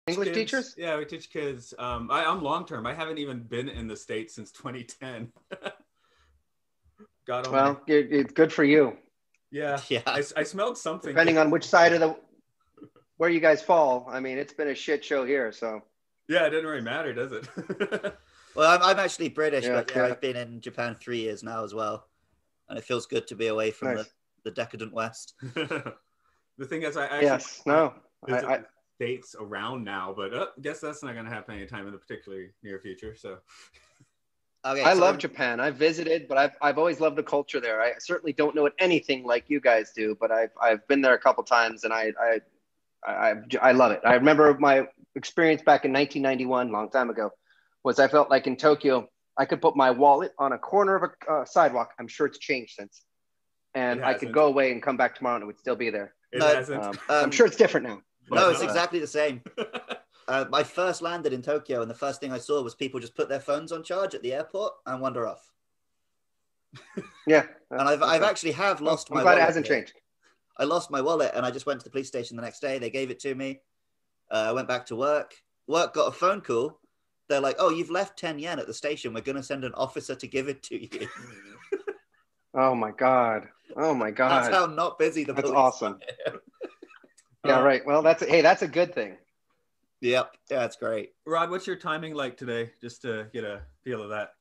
English kids. teachers? Yeah, we teach kids. I'm long term. I haven't even been in the States since 2010. God Well, it's good for you. Yeah. Yeah. I smelled something. Depending on which side of where you guys fall. I mean, it's been a shit show here, so. Yeah, it doesn't really matter, does it? Well, I'm actually British, but yeah. I've been in Japan 3 years now as well. And it feels good to be away from the decadent West. The thing is, I actually visit I the States around now, but I guess that's not going to happen anytime in the particularly near future. So, okay, I love Japan. I've visited, but I've always loved the culture there. I certainly don't know it anything like you guys do, but I've been there a couple times, and I love it. I remember my experience back in 1991, a long time ago, was I felt like in Tokyo, I could put my wallet on a corner of a sidewalk. I'm sure it's changed since. And I could go away and come back tomorrow and it would still be there. It hasn't. I'm sure it's different now. No, it's exactly the same. I first landed in Tokyo and the first thing I saw was people just put their phones on charge at the airport and wander off. Yeah. And I've actually lost my wallet. I'm glad it hasn't changed. I lost my wallet and I just went to the police station the next day. They gave it to me. I went back to work. Work got a phone call. They're like, oh, you've left 10 yen at the station. We're going to send an officer to give it to you. Oh, my God. Oh, my God. That's how not busy the police That's awesome. Yeah, right. Well, that's a good thing. Yep. Yeah, that's great. Rod, what's your timing like today? Just to get a feel of that.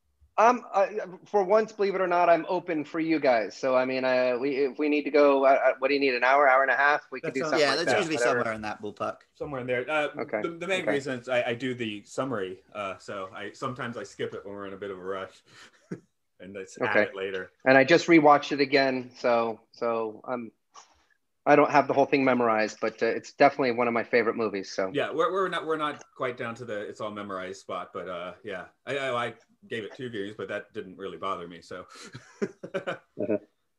For once, believe it or not, I'm open for you guys. So, I mean, if we need to go, what do you need, an hour and a half? We could do something like that. There's usually somewhere in that ballpark. Somewhere in there. Okay. The main reason is I do the summary. So sometimes I skip it when we're in a bit of a rush. And let's add it later. And I just rewatched it again. So I don't have the whole thing memorized, but it's definitely one of my favorite movies. So yeah, we're not quite down to the it's all memorized spot, but yeah, I gave it 2 views, but that didn't really bother me. So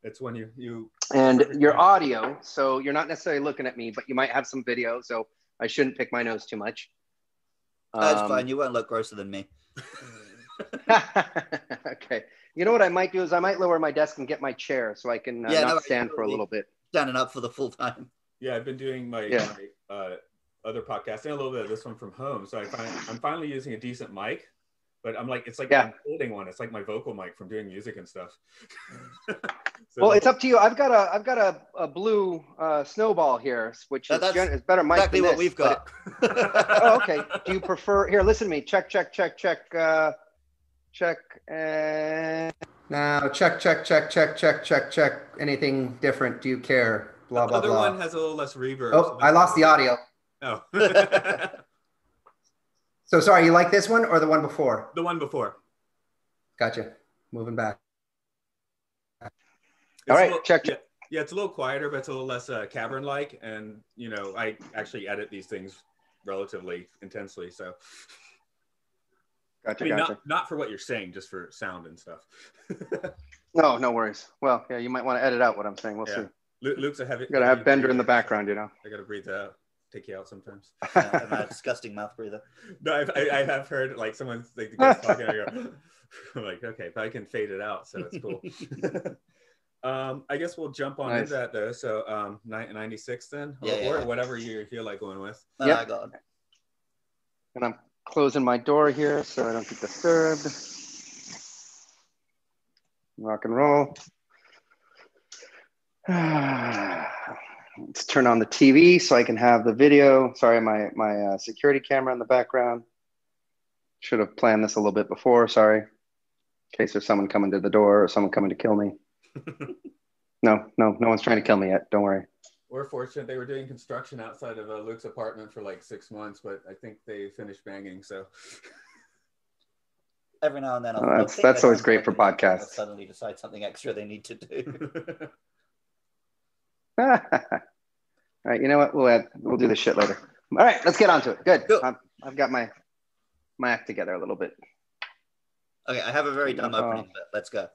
it's when you and your audio. So you're not necessarily looking at me, but you might have some video. So I shouldn't pick my nose too much. That's fine. You won't look grosser than me. Okay. You know what I might do is I might lower my desk and get my chair so I can not stand for a little bit. Standing up for the full time. Yeah, I've been doing my other podcast and a little bit of this one from home. So I'm finally using a decent mic, but I'm like, it's like I'm holding one. It's like my vocal mic from doing music and stuff. Well, it's up to you. I've got a blue snowball here, which is better mic exactly than what we've got. Oh, okay. Do you prefer? Here, listen to me. Check. And now check. Anything different? Do you care? Blah blah blah. The other one has a little less reverb. Oh, I lost the audio. Oh. So sorry. You like this one or the one before? The one before. Gotcha. Moving back. All right, check. Yeah, it's a little quieter, but it's a little less cavern-like, and I actually edit these things relatively intensely, so. Gotcha. Not for what you're saying, just for sound and stuff. No worries. Well, yeah, you might want to edit out what I'm saying. We'll see. Luke's a heavy. You gotta have Bender in the background, I gotta breathe out, take you out sometimes. I'm a disgusting mouth breather. No, I have heard like someone's like the guest talking. I go, I'm like, okay, but I can fade it out, so it's cool. I guess we'll jump on into that though. So 96 then, or whatever you feel like going with. Yeah. And I'm closing my door here so I don't get disturbed. Rock and roll. Let's turn on the TV so I can have the video. Sorry, my security camera in the background. Should have planned this a little bit before. Sorry. In case there's someone coming to the door or someone coming to kill me. No one's trying to kill me yet. Don't worry. We're fortunate. They were doing construction outside of Luke's apartment for like 6 months, but I think they finished banging. So every now and then, that's always great for podcasts. Suddenly decide something extra they need to do. All right, you know what? We'll do this shit later. All right, let's get on to it. Good. I've got my act together a little bit. Okay, I have a very dumb opening, but let's go.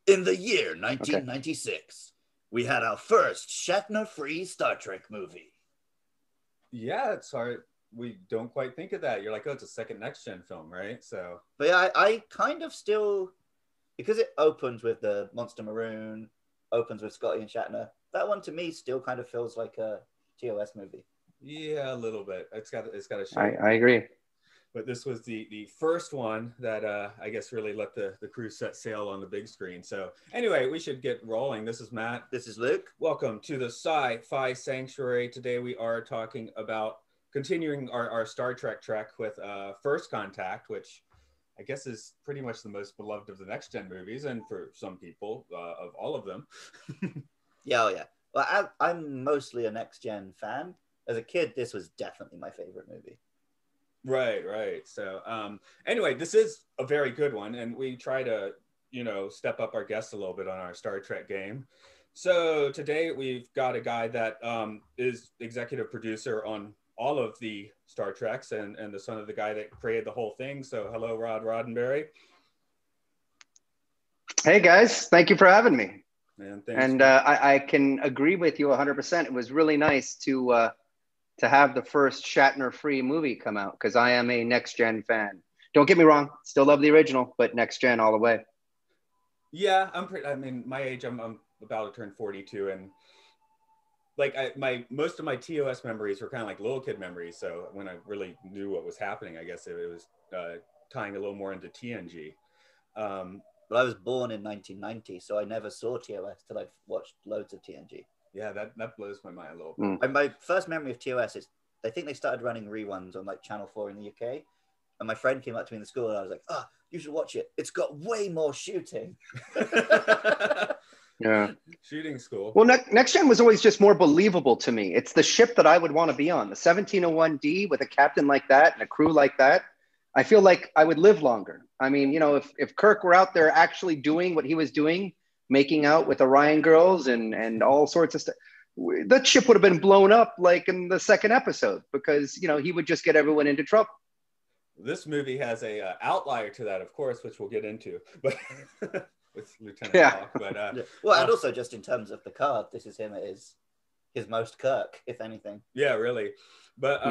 In the year 1996. We had our first Shatner-free Star Trek movie. Yeah, it's hard. We don't quite think of that. You're like, oh, it's a second next-gen film, right? So, but yeah, I kind of still, because it opens with the Monster Maroon, opens with Scotty and Shatner. That one to me still kind of feels like a TOS movie. Yeah, a little bit. It's got a shape. I agree. But this was the first one that I guess really let the crew set sail on the big screen. So anyway, we should get rolling. This is Matt. This is Luke. Welcome to the Sci-Fi Sanctuary. Today we are talking about continuing our Star Trek trek with First Contact, which I guess is pretty much the most beloved of the next gen movies, and for some people, of all of them. Yeah, oh yeah. Well, I'm mostly a next gen fan. As a kid, this was definitely my favorite movie. Right. So anyway, this is a very good one, and we try to, step up our guests a little bit on our Star Trek game. So today we've got a guy that is executive producer on all of the Star Treks and the son of the guy that created the whole thing. So hello, Rod Roddenberry. Hey guys, thank you for having me. And I can agree with you 100%. It was really nice to have the first Shatner-free movie come out, because I am a Next Gen fan. Don't get me wrong, still love the original, but Next Gen all the way. Yeah, my age, I'm about to turn 42, and like most of my TOS memories were kind of like little kid memories. So when I really knew what was happening, I guess it was tying a little more into TNG. But I was born in 1990, so I never saw TOS till I watched loads of TNG. Yeah, that blows my mind a little bit. And my first memory of TOS is, I think they started running reruns on like Channel 4 in the UK. And my friend came up to me in the school and I was like, you should watch it. It's got way more shooting. Yeah. Shooting school. Well, Next Gen was always just more believable to me. It's the ship that I would want to be on. The 1701D with a captain like that and a crew like that. I feel like I would live longer. I mean, if Kirk were out there actually doing what he was doing, making out with Orion girls and all sorts of stuff, that ship would have been blown up like in the second episode, because, he would just get everyone into trouble. This movie has a outlier to that, of course, which we'll get into, but with Lieutenant Hawk. But and also just in terms of Picard, this is him at his most Kirk, if anything. Yeah, really. But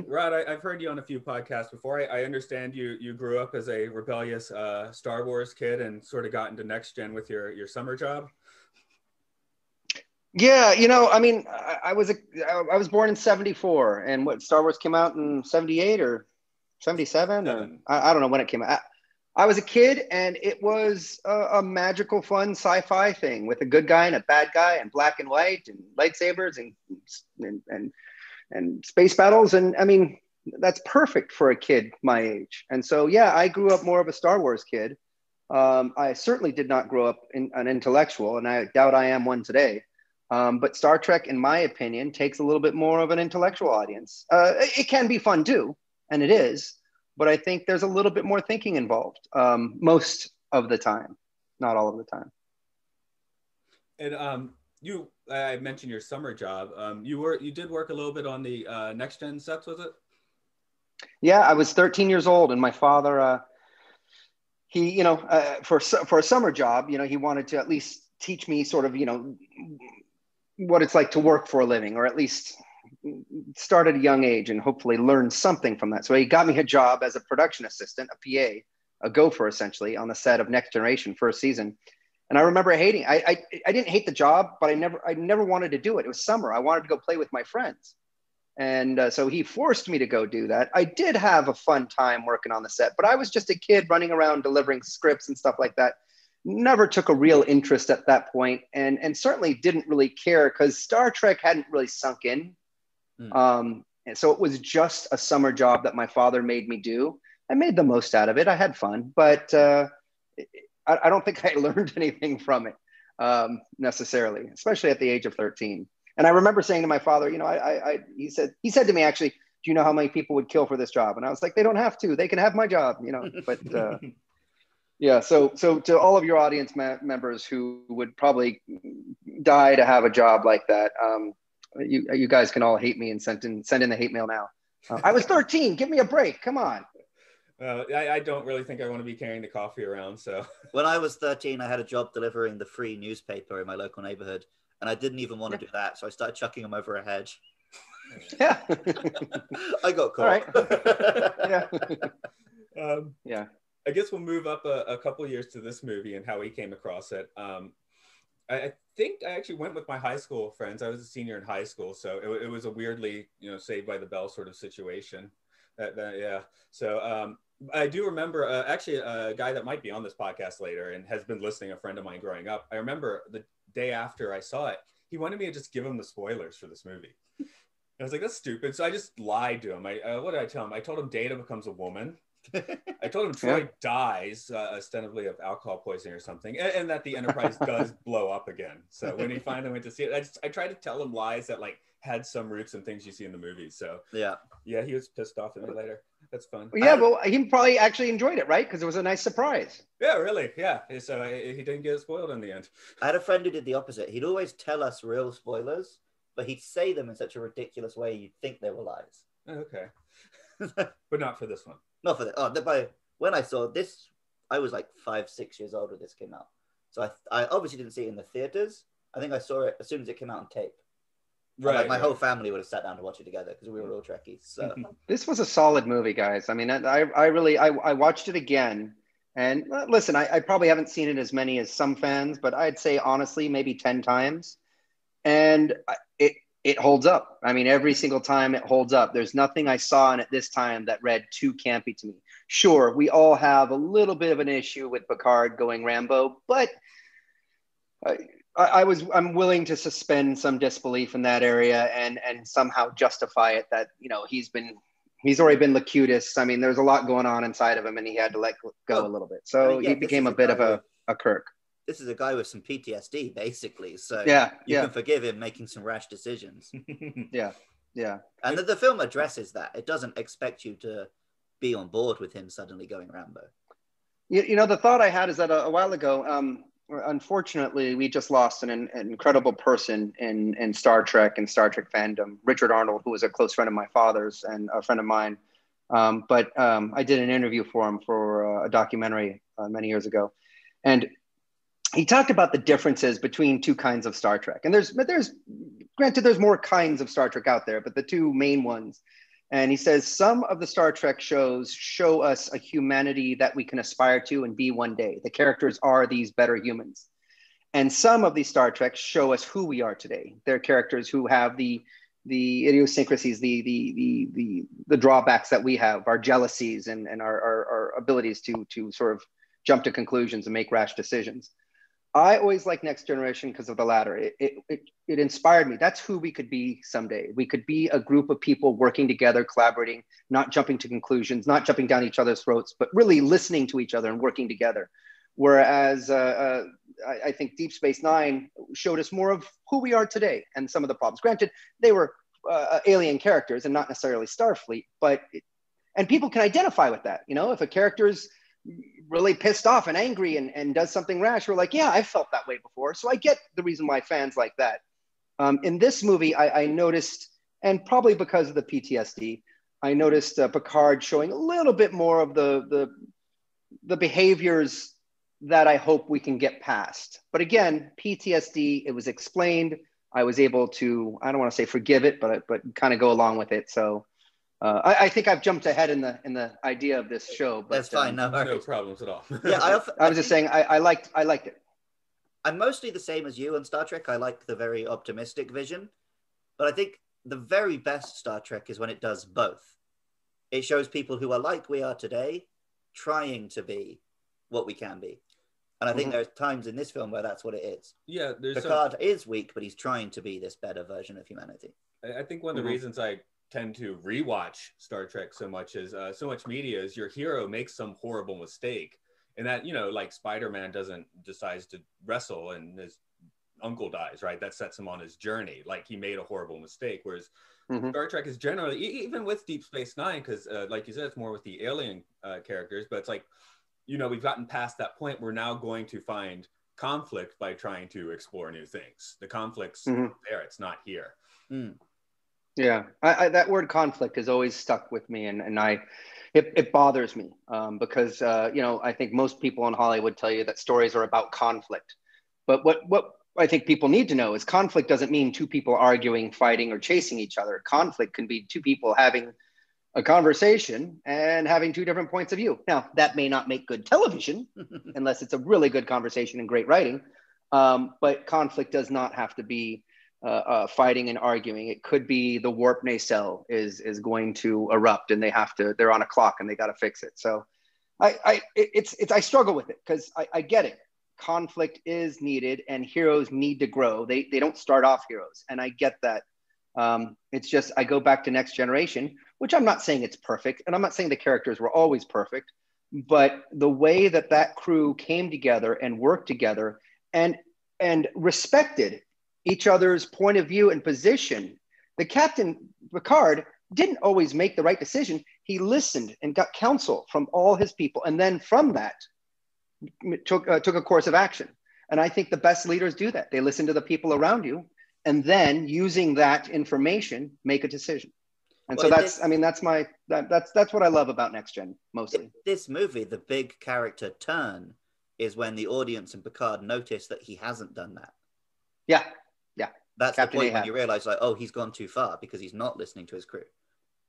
Rod, I've heard you on a few podcasts before. I understand you grew up as a rebellious Star Wars kid and sort of got into Next Gen with your summer job. Yeah, I was born in 74, and what, Star Wars came out in 78 or 77, or I don't know when it came out. I was a kid, and it was a magical, fun sci-fi thing with a good guy and a bad guy, and black and white, and lightsabers, and space battles. And I mean, that's perfect for a kid my age. And so, yeah, I grew up more of a Star Wars kid. I certainly did not grow up an intellectual, and I doubt I am one today. But Star Trek, in my opinion, takes a little bit more of an intellectual audience. It can be fun too, and it is, but I think there's a little bit more thinking involved most of the time, not all of the time. And I mentioned your summer job. You did work a little bit on the Next Gen sets, was it? Yeah, I was 13 years old, and my father, for a summer job, he wanted to at least teach me sort of, what it's like to work for a living, or at least start at a young age and hopefully learn something from that. So he got me a job as a production assistant, a PA, a gopher essentially, on the set of Next Generation first season. And I remember hating, I didn't hate the job, but I never wanted to do it. It was summer. I wanted to go play with my friends. And so he forced me to go do that. I did have a fun time working on the set, but I was just a kid running around delivering scripts and stuff like that. Never took a real interest at that point, and certainly didn't really care, because Star Trek hadn't really sunk in. And so it was just a summer job that my father made me do. I made the most out of it. I had fun, but I don't think I learned anything from it necessarily, especially at the age of 13. And I remember saying to my father, he said to me, actually, do you know how many people would kill for this job? And I was like, they don't have to. They can have my job, but yeah. So to all of your audience members who would probably die to have a job like that, you guys can all hate me and send in the hate mail now. I was 13. Give me a break. Come on. I don't really think I want to be carrying the coffee around. So when I was 13, I had a job delivering the free newspaper in my local neighborhood, and I didn't even want to do that. So I started chucking them over a hedge. Yeah. I got caught. All right. Yeah. Yeah. I guess we'll move up a couple years to this movie and how we came across it. I think I actually went with my high school friends. I was a senior in high school, so it was a weirdly, Saved by the Bell sort of situation. Yeah. So I do remember actually a guy that might be on this podcast later and has been listening, a friend of mine growing up. I remember the day after I saw it, he wanted me to just give him the spoilers for this movie. I was like, that's stupid. So I just lied to him. What did I tell him? I told him Data becomes a woman. I told him Troy dies ostensibly of alcohol poisoning or something, and that the Enterprise does blow up again. So when he finally went to see it, I tried to tell him lies that like had some roots and things you see in the movies. So yeah, he was pissed off at me later. That's fun. Yeah, well, he probably actually enjoyed it, right? Because it was a nice surprise. Yeah, really. Yeah. So he didn't get spoiled in the end. I had a friend who did the opposite. He'd always tell us real spoilers, but he'd say them in such a ridiculous way you'd think they were lies. Okay. But not for this one. Not for the. When I saw this, I was like 5-6 years old when this came out. So I obviously didn't see it in the theaters. I think I saw it as soon as it came out on tape. Right. Like my whole family would have sat down to watch it together because we were all Trekkies. So this was a solid movie, guys. I mean, I watched it again, and listen, I probably haven't seen it as many as some fans, but I'd say honestly maybe 10 times, and it holds up. I mean, every single time it holds up. There's nothing I saw in it this time that read too campy to me. Sure, we all have a little bit of an issue with Picard going Rambo, but I'm willing to suspend some disbelief in that area and somehow justify it that, he's already been Locutus. I mean, there's a lot going on inside of him and he had to let go a little bit. So he became a bit of a Kirk. This is a guy with some PTSD, basically. So you can forgive him making some rash decisions. Yeah. And the film addresses that. It doesn't expect you to be on board with him suddenly going Rambo. The thought I had is that a while ago, unfortunately, we just lost an incredible person in Star Trek and Star Trek fandom, Richard Arnold, who was a close friend of my father's and a friend of mine. But I did an interview for him for a documentary many years ago. And he talked about the differences between two kinds of Star Trek. And there's more kinds of Star Trek out there, but the two main ones. And he says, some of the Star Trek shows show us a humanity that we can aspire to and be one day. The characters are these better humans. And some of these Star Treks show us who we are today. They're characters who have the idiosyncrasies, the drawbacks that we have, our jealousies and our abilities to sort of jump to conclusions and make rash decisions. I always like Next Generation because of the latter. It inspired me. That's who we could be someday. We could be a group of people working together, collaborating, not jumping to conclusions, not jumping down each other's throats, but really listening to each other and working together. Whereas I think Deep Space Nine showed us more of who we are today and some of the problems. Granted, they were alien characters and not necessarily Starfleet, and people can identify with that. If a character's really pissed off and angry and does something rash, we're like, yeah, I felt that way before. So I get the reason why fans like that. In this movie, I noticed, and probably because of the PTSD, I noticed Picard showing a little bit more of the behaviors that I hope we can get past. But again, PTSD, it was explained. I was able to, I don't want to say forgive it, but kind of go along with it. So I think I've jumped ahead in the idea of this show. But, that's fine. No problems at all. Yeah, I was just saying I liked it. I'm mostly the same as you on Star Trek. I like the very optimistic vision, but I think the very best Star Trek is when it does both. It shows people who are like we are today, trying to be what we can be. And I think there's times in this film where that's what it is. Yeah, Picard is weak, but he's trying to be this better version of humanity. I think one of the reasons I tend to rewatch Star Trek so much is so much media is your hero makes some horrible mistake, and that like Spider-Man decides to wrestle and his uncle dies, right? That sets him on his journey, like he made a horrible mistake. Whereas Star Trek is generally, even with Deep Space Nine, because like you said, it's more with the alien characters, but it's like we've gotten past that point. We're now going to find conflict by trying to explore new things. The conflict's there, it's not here. Yeah, that word conflict has always stuck with me, and it bothers me because I think most people in Hollywood tell you that stories are about conflict, but what I think people need to know is conflict doesn't mean two people arguing, fighting, or chasing each other. Conflict can be two people having a conversation and having two different points of view. Now, that may not make good television unless it's a really good conversation and great writing. But conflict does not have to be fighting and arguing. It could be the warp nacelle is going to erupt, and they're on a clock and they got to fix it. So I struggle with it because I get it. Conflict is needed, and heroes need to grow. They don't start off heroes, and I get that. It's just I go back to Next Generation, which I'm not saying it's perfect, and I'm not saying the characters were always perfect, but the way that crew came together and worked together and respected each other's point of view and position. The Captain Picard didn't always make the right decision. He listened and got counsel from all his people, and then from that took a course of action. And I think the best leaders do that. They listen to the people around you, and then using that information, make a decision. And well, so that's what I love about Next Gen mostly. This movie, the big character turn is when the audience and Picard notice that he hasn't done that. Yeah. That's Captain the point Ahab. When you realize, like, oh, he's gone too far because he's not listening to his crew.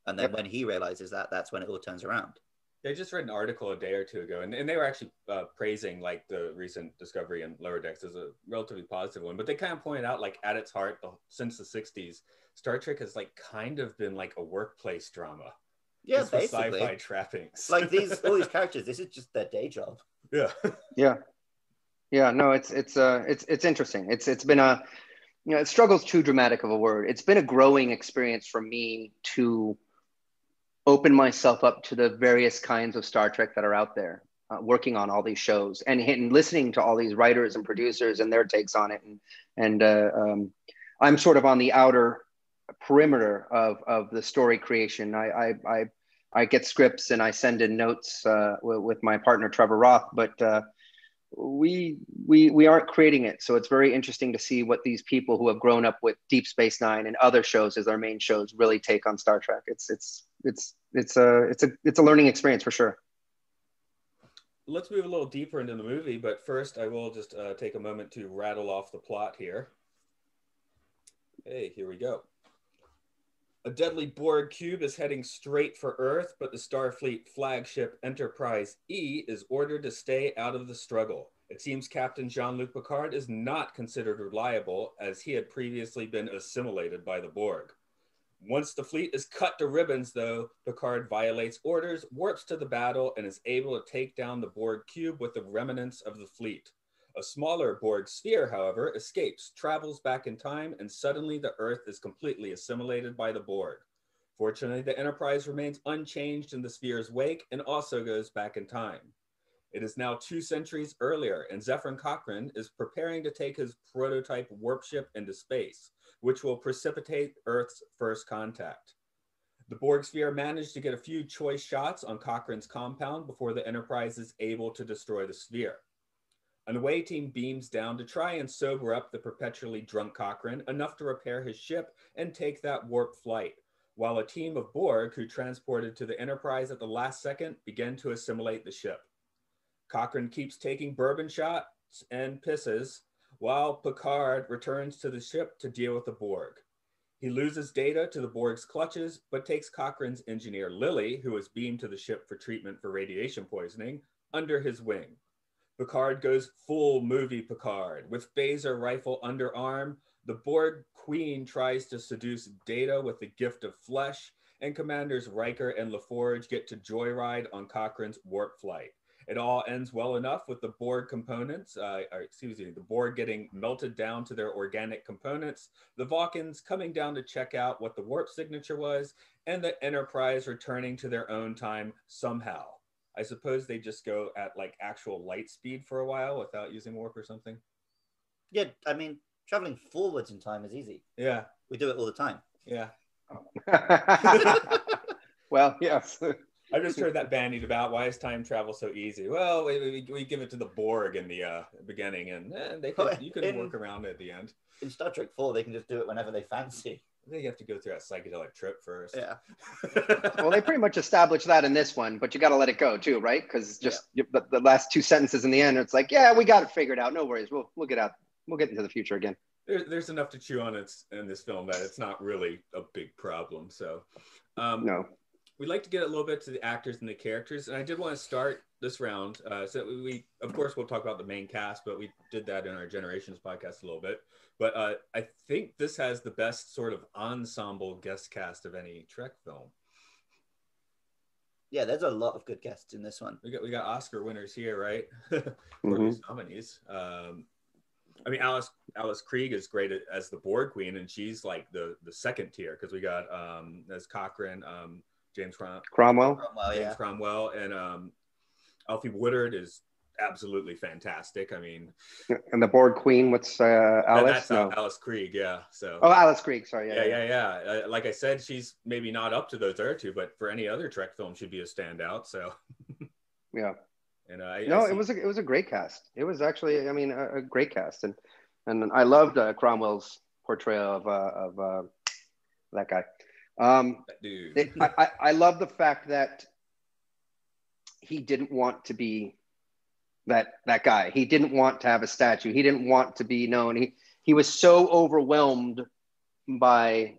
And then when he realizes that, that's when it all turns around. I just read an article a day or two ago, and they were actually praising like the recent discovery in Lower Decks as a relatively positive one. But they kind of pointed out, like, at its heart, since the 60s, Star Trek has like kind of been like a workplace drama. Yeah, just basically. With sci-fi trappings. Like all these characters, this is just their day job. Yeah. No, it's interesting. It's been a, struggle's too dramatic of a word. It's been a growing experience for me to open myself up to the various kinds of Star Trek that are out there, working on all these shows and listening to all these writers and producers and their takes on it. And I'm sort of on the outer perimeter of the story creation. I get scripts and I send in notes with my partner Trevor Roth, but we aren't creating it. So it's very interesting to see what these people who have grown up with Deep Space Nine and other shows as their main shows really take on Star Trek. It's a learning experience for sure. Let's move a little deeper into the movie, but first I will just take a moment to rattle off the plot here. Hey, here we go. A deadly Borg cube is heading straight for Earth, but the Starfleet flagship Enterprise E is ordered to stay out of the struggle. It seems Captain Jean-Luc Picard is not considered reliable, as he had previously been assimilated by the Borg. Once the fleet is cut to ribbons, though, Picard violates orders, warps to the battle, and is able to take down the Borg cube with the remnants of the fleet. A smaller Borg Sphere, however, escapes, travels back in time, and suddenly the Earth is completely assimilated by the Borg. Fortunately, the Enterprise remains unchanged in the Sphere's wake and also goes back in time. It is now 2 centuries earlier, and Zefram Cochrane is preparing to take his prototype warp ship into space, which will precipitate Earth's first contact. The Borg Sphere managed to get a few choice shots on Cochrane's compound before the Enterprise is able to destroy the sphere. An away team beams down to try and sober up the perpetually drunk Cochrane enough to repair his ship and take that warp flight, while a team of Borg who transported to the Enterprise at the last second begin to assimilate the ship. Cochrane keeps taking bourbon shots and pisses, while Picard returns to the ship to deal with the Borg. He loses data to the Borg's clutches, but takes Cochrane's engineer Lily, who was beamed to the ship for treatment for radiation poisoning, under his wing. Picard goes full movie Picard. With phaser rifle underarm, the Borg Queen tries to seduce Data with the gift of flesh, and Commanders Riker and LaForge get to joyride on Cochrane's warp flight. It all ends well enough with the Borg components, the Borg getting melted down to their organic components, the Vulcans coming down to check out what the warp signature was, and the Enterprise returning to their own time somehow. I suppose they just go at like actual light speed for a while without using warp or something. Yeah, I mean, traveling forwards in time is easy. Yeah. We do it all the time. Yeah. Well, yes. I've just heard that bandied about. Why is time travel so easy? Well, we give it to the Borg in the beginning, and you can work around it at the end. In Star Trek 4, they can just do it whenever they fancy. I think you have to go through that psychedelic trip first. Yeah. Well, they pretty much established that in this one, but you got to let it go too, right? Because the last 2 sentences in the end, it's like, yeah, we got it figured out. No worries. We'll get out. We'll get into the future again. There's enough to chew on in this film that it's not really a big problem. So, no. we'd like to get a little bit to the actors and the characters, and I did want to start this round. So we, of course, we'll talk about the main cast, but we did that in our Generations podcast a little bit. But I think this has the best sort of ensemble guest cast of any Trek film. Yeah, there's a lot of good guests in this one. We got Oscar winners here, right? For these nominees. I mean, Alice Krieg is great as the Borg Queen, and she's like the second tier, because we got as Cochrane, James Cromwell, James Cromwell, and Alfie Woodard is absolutely fantastic. I mean, and the Borg Queen, what's Alice? That's Alice Krieg, yeah. So Alice Krieg, sorry, yeah. Like I said, she's maybe not up to those other two, but for any other Trek film, she'd be a standout. So yeah. And it was a great cast. It was actually, I mean, a great cast, and I loved Cromwell's portrayal of that guy. Dude. I love the fact that he didn't want to be that guy. He didn't want to have a statue. He didn't want to be known. He was so overwhelmed by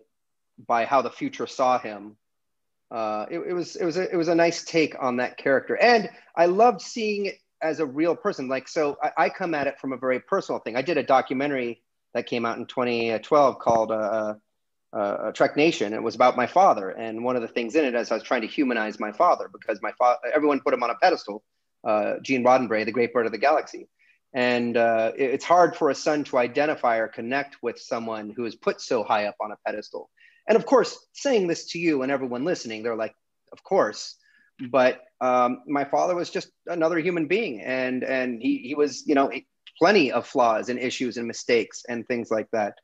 how the future saw him. It was a nice take on that character, and I loved seeing it as a real person. Like, so I come at it from a very personal thing. I did a documentary that came out in 2012 called Trek Nation. It was about my father, and one of the things in it is I was trying to humanize my father, because my father, everyone put him on a pedestal. Gene Roddenberry, the great bird of the galaxy, and it's hard for a son to identify or connect with someone who is put so high up on a pedestal. And of course, saying this to you and everyone listening, they're like, of course. But my father was just another human being, and he was, you know, plenty of flaws and issues and mistakes and things like that.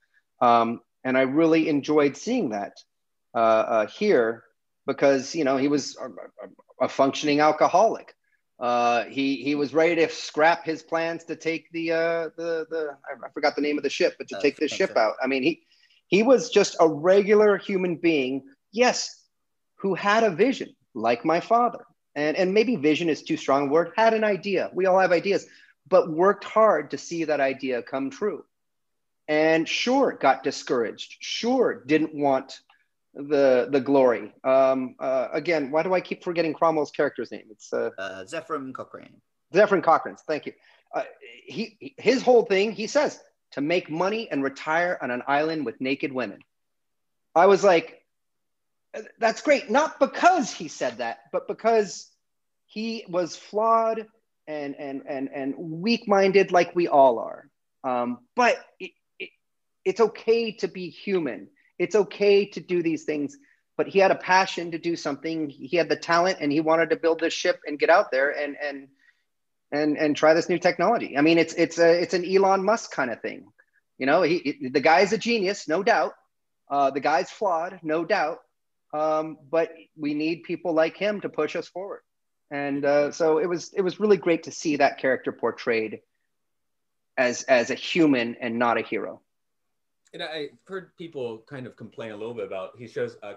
And I really enjoyed seeing that here, because, you know, he was a functioning alcoholic. He was ready to scrap his plans to take the I forgot the name of the ship, but to take the ship out. I mean, he was just a regular human being, yes, who had a vision like my father. And maybe vision is too strong a word, had an idea. We all have ideas, but worked hard to see that idea come true. And sure, got discouraged. Sure, didn't want the glory. Again, why do I keep forgetting Cromwell's character's name? It's Zephyrin Cochrane. Zephyrin Cochrane, thank you. His whole thing, he says, to make money and retire on an island with naked women. I was like, that's great. Not because he said that, but because he was flawed and weak-minded like we all are. But it's okay to be human. It's okay to do these things, but he had a passion to do something. He had the talent, and he wanted to build this ship and get out there and try this new technology. I mean, it's an Elon Musk kind of thing. You know, the guy's a genius, no doubt. The guy's flawed, no doubt. But we need people like him to push us forward. And so it was really great to see that character portrayed as a human and not a hero. And I've heard people kind of complain a little bit about,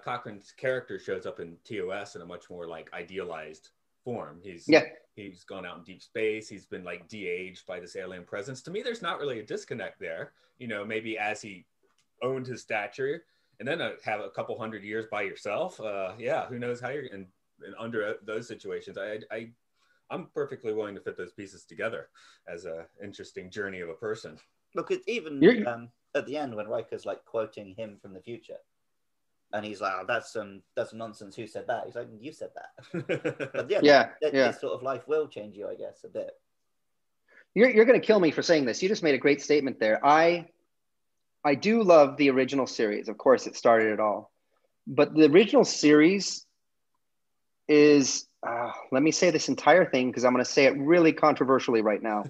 Cochrane's character shows up in TOS in a much more like idealized form. He's gone out in deep space. He's been like de-aged by this alien presence. To me, there's not really a disconnect there. You know, maybe as he owned his stature, and then have a couple hundred years by yourself. Who knows how you're and under those situations. I'm perfectly willing to fit those pieces together as an interesting journey of a person. Look, it's even at the end when Riker's like quoting him from the future, and he's like, "Oh, that's nonsense. Who said that?" He's like, "You said that." But this sort of life will change you, I guess, a bit. You're going to kill me for saying this. You just made a great statement there. I do love the original series. Of course, it started it all, but the original series is. Let me say this entire thing, because I'm going to say it really controversially right now,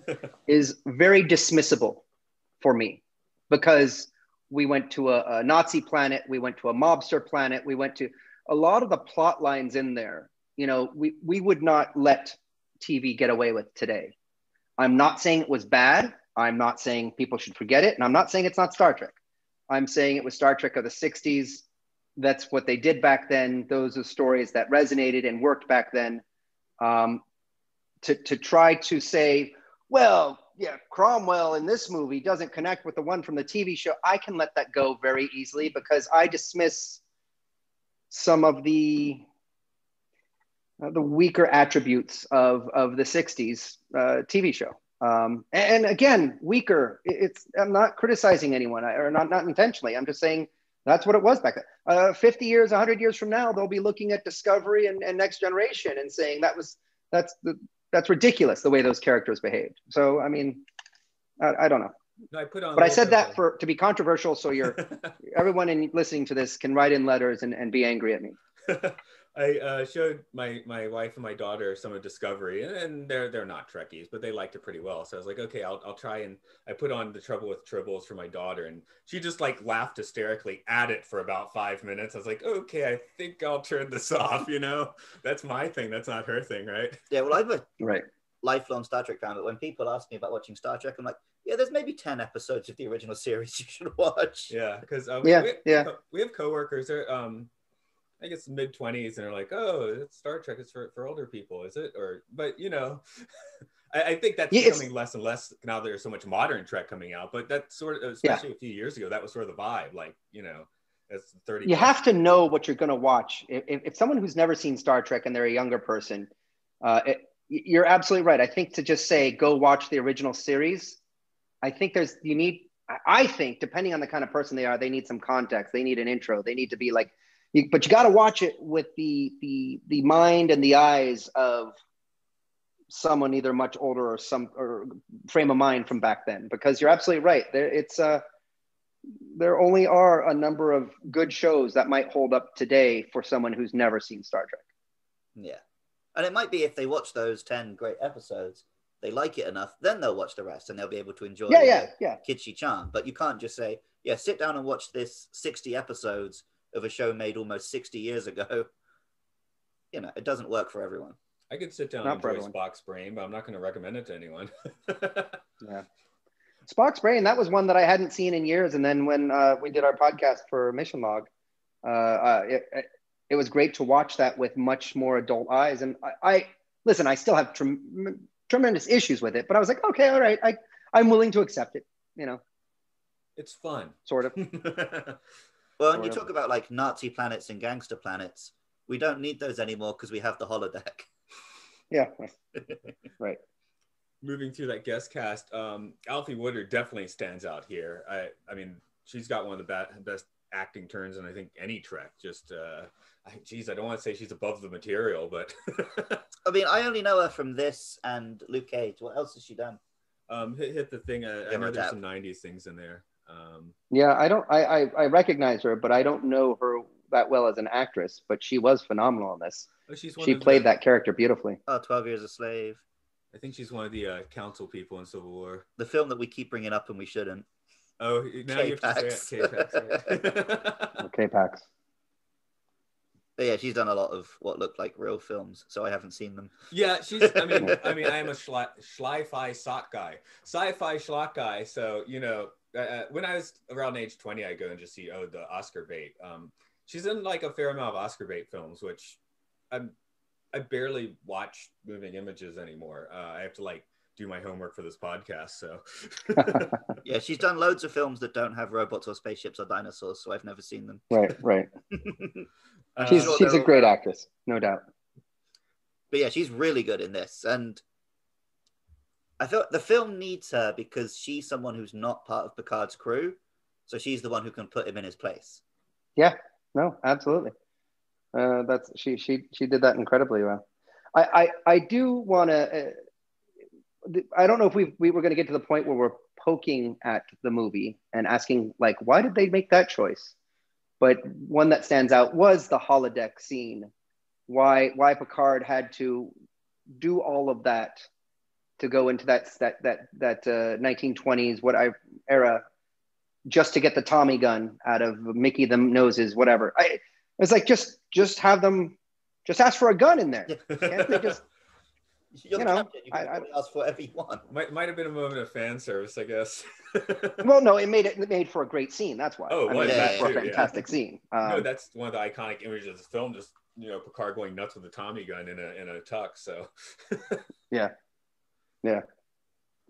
is very dismissible for me, because we went to a Nazi planet, we went to a mobster planet, we went to a lot of the plot lines in there, you know, we would not let TV get away with today. I'm not saying it was bad. I'm not saying people should forget it. And I'm not saying it's not Star Trek. I'm saying it was Star Trek of the 60s. That's what they did back then. Those are stories that resonated and worked back then. To try to say, well, yeah, Cromwell in this movie doesn't connect with the one from the TV show. I can let that go very easily, because I dismiss some of the the weaker attributes of the 60s TV show. And again, weaker. I'm not criticizing anyone, or not intentionally. I'm just saying that's what it was back then. 50 years, 100 years from now, they'll be looking at Discovery and Next Generation and saying that's ridiculous the way those characters behaved. So I mean, I don't know. No, I said that to be controversial, so everyone listening to this can write in letters and be angry at me. I showed my wife and my daughter some of Discovery, and they're not Trekkies, but they liked it pretty well. So I was like, okay, I'll try, and I put on The Trouble with Tribbles for my daughter, and she just like laughed hysterically at it for about 5 minutes. I was like, okay, I think I'll turn this off. That's my thing. That's not her thing, right? Yeah, well, I'm a lifelong Star Trek fan, but when people ask me about watching Star Trek, I'm like, yeah, there's maybe 10 episodes of the original series you should watch. Yeah, because we have coworkers. They're I guess mid-20s, and they're like, oh, it's Star Trek, it's for older people, is it? But I think that's becoming less and less now. There's so much modern Trek coming out, but that's sort of, especially a few years ago, that was sort of the vibe. Like, that's 30. You have to know what you're going to watch. If someone who's never seen Star Trek and they're a younger person, you're absolutely right. I think to just say, go watch the original series, I think depending on the kind of person they are, they need some context. They need an intro. They need to be like, but you got to watch it with the mind and the eyes of someone either much older or frame of mind from back then, because you're absolutely right. There only are a number of good shows that might hold up today for someone who's never seen Star Trek. Yeah. And it might be if they watch those 10 great episodes, they like it enough, then they'll watch the rest and they'll be able to enjoy the kitschy charm. But you can't just say, sit down and watch this 60 episodes of a show made almost 60 years ago. It doesn't work for everyone. I could sit down and enjoy Spock's Brain, but I'm not going to recommend it to anyone. Yeah. Spock's Brain, that was one that I hadn't seen in years. And then when we did our podcast for Mission Log, it was great to watch that with much more adult eyes. And I still have tremendous issues with it, but I was like, okay, all right, I'm willing to accept it. It's fun. Sort of. Well, and you talk about like Nazi planets and gangster planets. We don't need those anymore because we have the holodeck. Yeah, right. Moving through that guest cast, Alfie Woodard definitely stands out here. I mean, she's got one of the best acting turns in I think any Trek. Just, I don't want to say she's above the material, but. I mean, I only know her from this and Luke Cage. What else has she done? Hit the thing. I know there's some 90s things in there. I recognize her, but I don't know her that well as an actress, but she was phenomenal in this. She played that character beautifully. 12 Years a Slave. I think she's one of the council people in Civil War. The film that we keep bringing up and we shouldn't. Oh, now you have to say it. K-Pax. K-Pax. But yeah, she's done a lot of what look like real films, so I haven't seen them. Yeah, I am a Sci-Fi sock guy. Sci-Fi schlock guy, so, when I was around age 20, I go and just see, the Oscar bait. She's in like a fair amount of Oscar bait films, which I barely watch moving images anymore. I have to like do my homework for this podcast. So yeah, she's done loads of films that don't have robots or spaceships or dinosaurs, so I've never seen them. Right. She's a great actress, no doubt. But yeah, she's really good in this. And I thought the film needs her because she's someone who's not part of Picard's crew. So she's the one who can put him in his place. Yeah, no, absolutely. She did that incredibly well. I do want to. I don't know if we were going to get to the point where we're poking at the movie and asking like, why did they make that choice? But one that stands out was the holodeck scene. Why Picard had to do all of that to go into that 1920s era just to get the Tommy gun out of Mickey the Noses, whatever. It's like just have them just ask for a gun in there. Can't they just you can ask for whatever you want. Might have been a moment of fan service, I guess. Well, no, it made for a great scene. That's why. Oh, for a fantastic scene. No, that's one of the iconic images of the film. Just Picard going nuts with a Tommy gun in a tux. So yeah.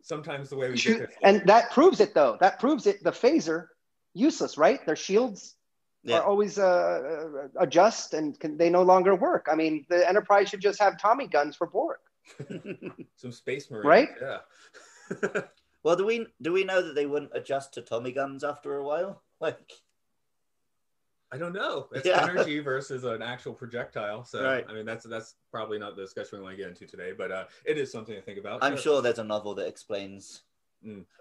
Sometimes the way we and that proves it though. That proves it. The phaser useless, right? Their shields are always adjust, and they no longer work. I mean, the Enterprise should just have Tommy guns for Borg. Some Space Marines, right? Yeah. Well, do we know that they wouldn't adjust to Tommy guns after a while? Like, I don't know. It's energy versus an actual projectile. So right. I mean, that's probably not the discussion we want to get into today, but it is something to think about. I'm sure there's a novel that explains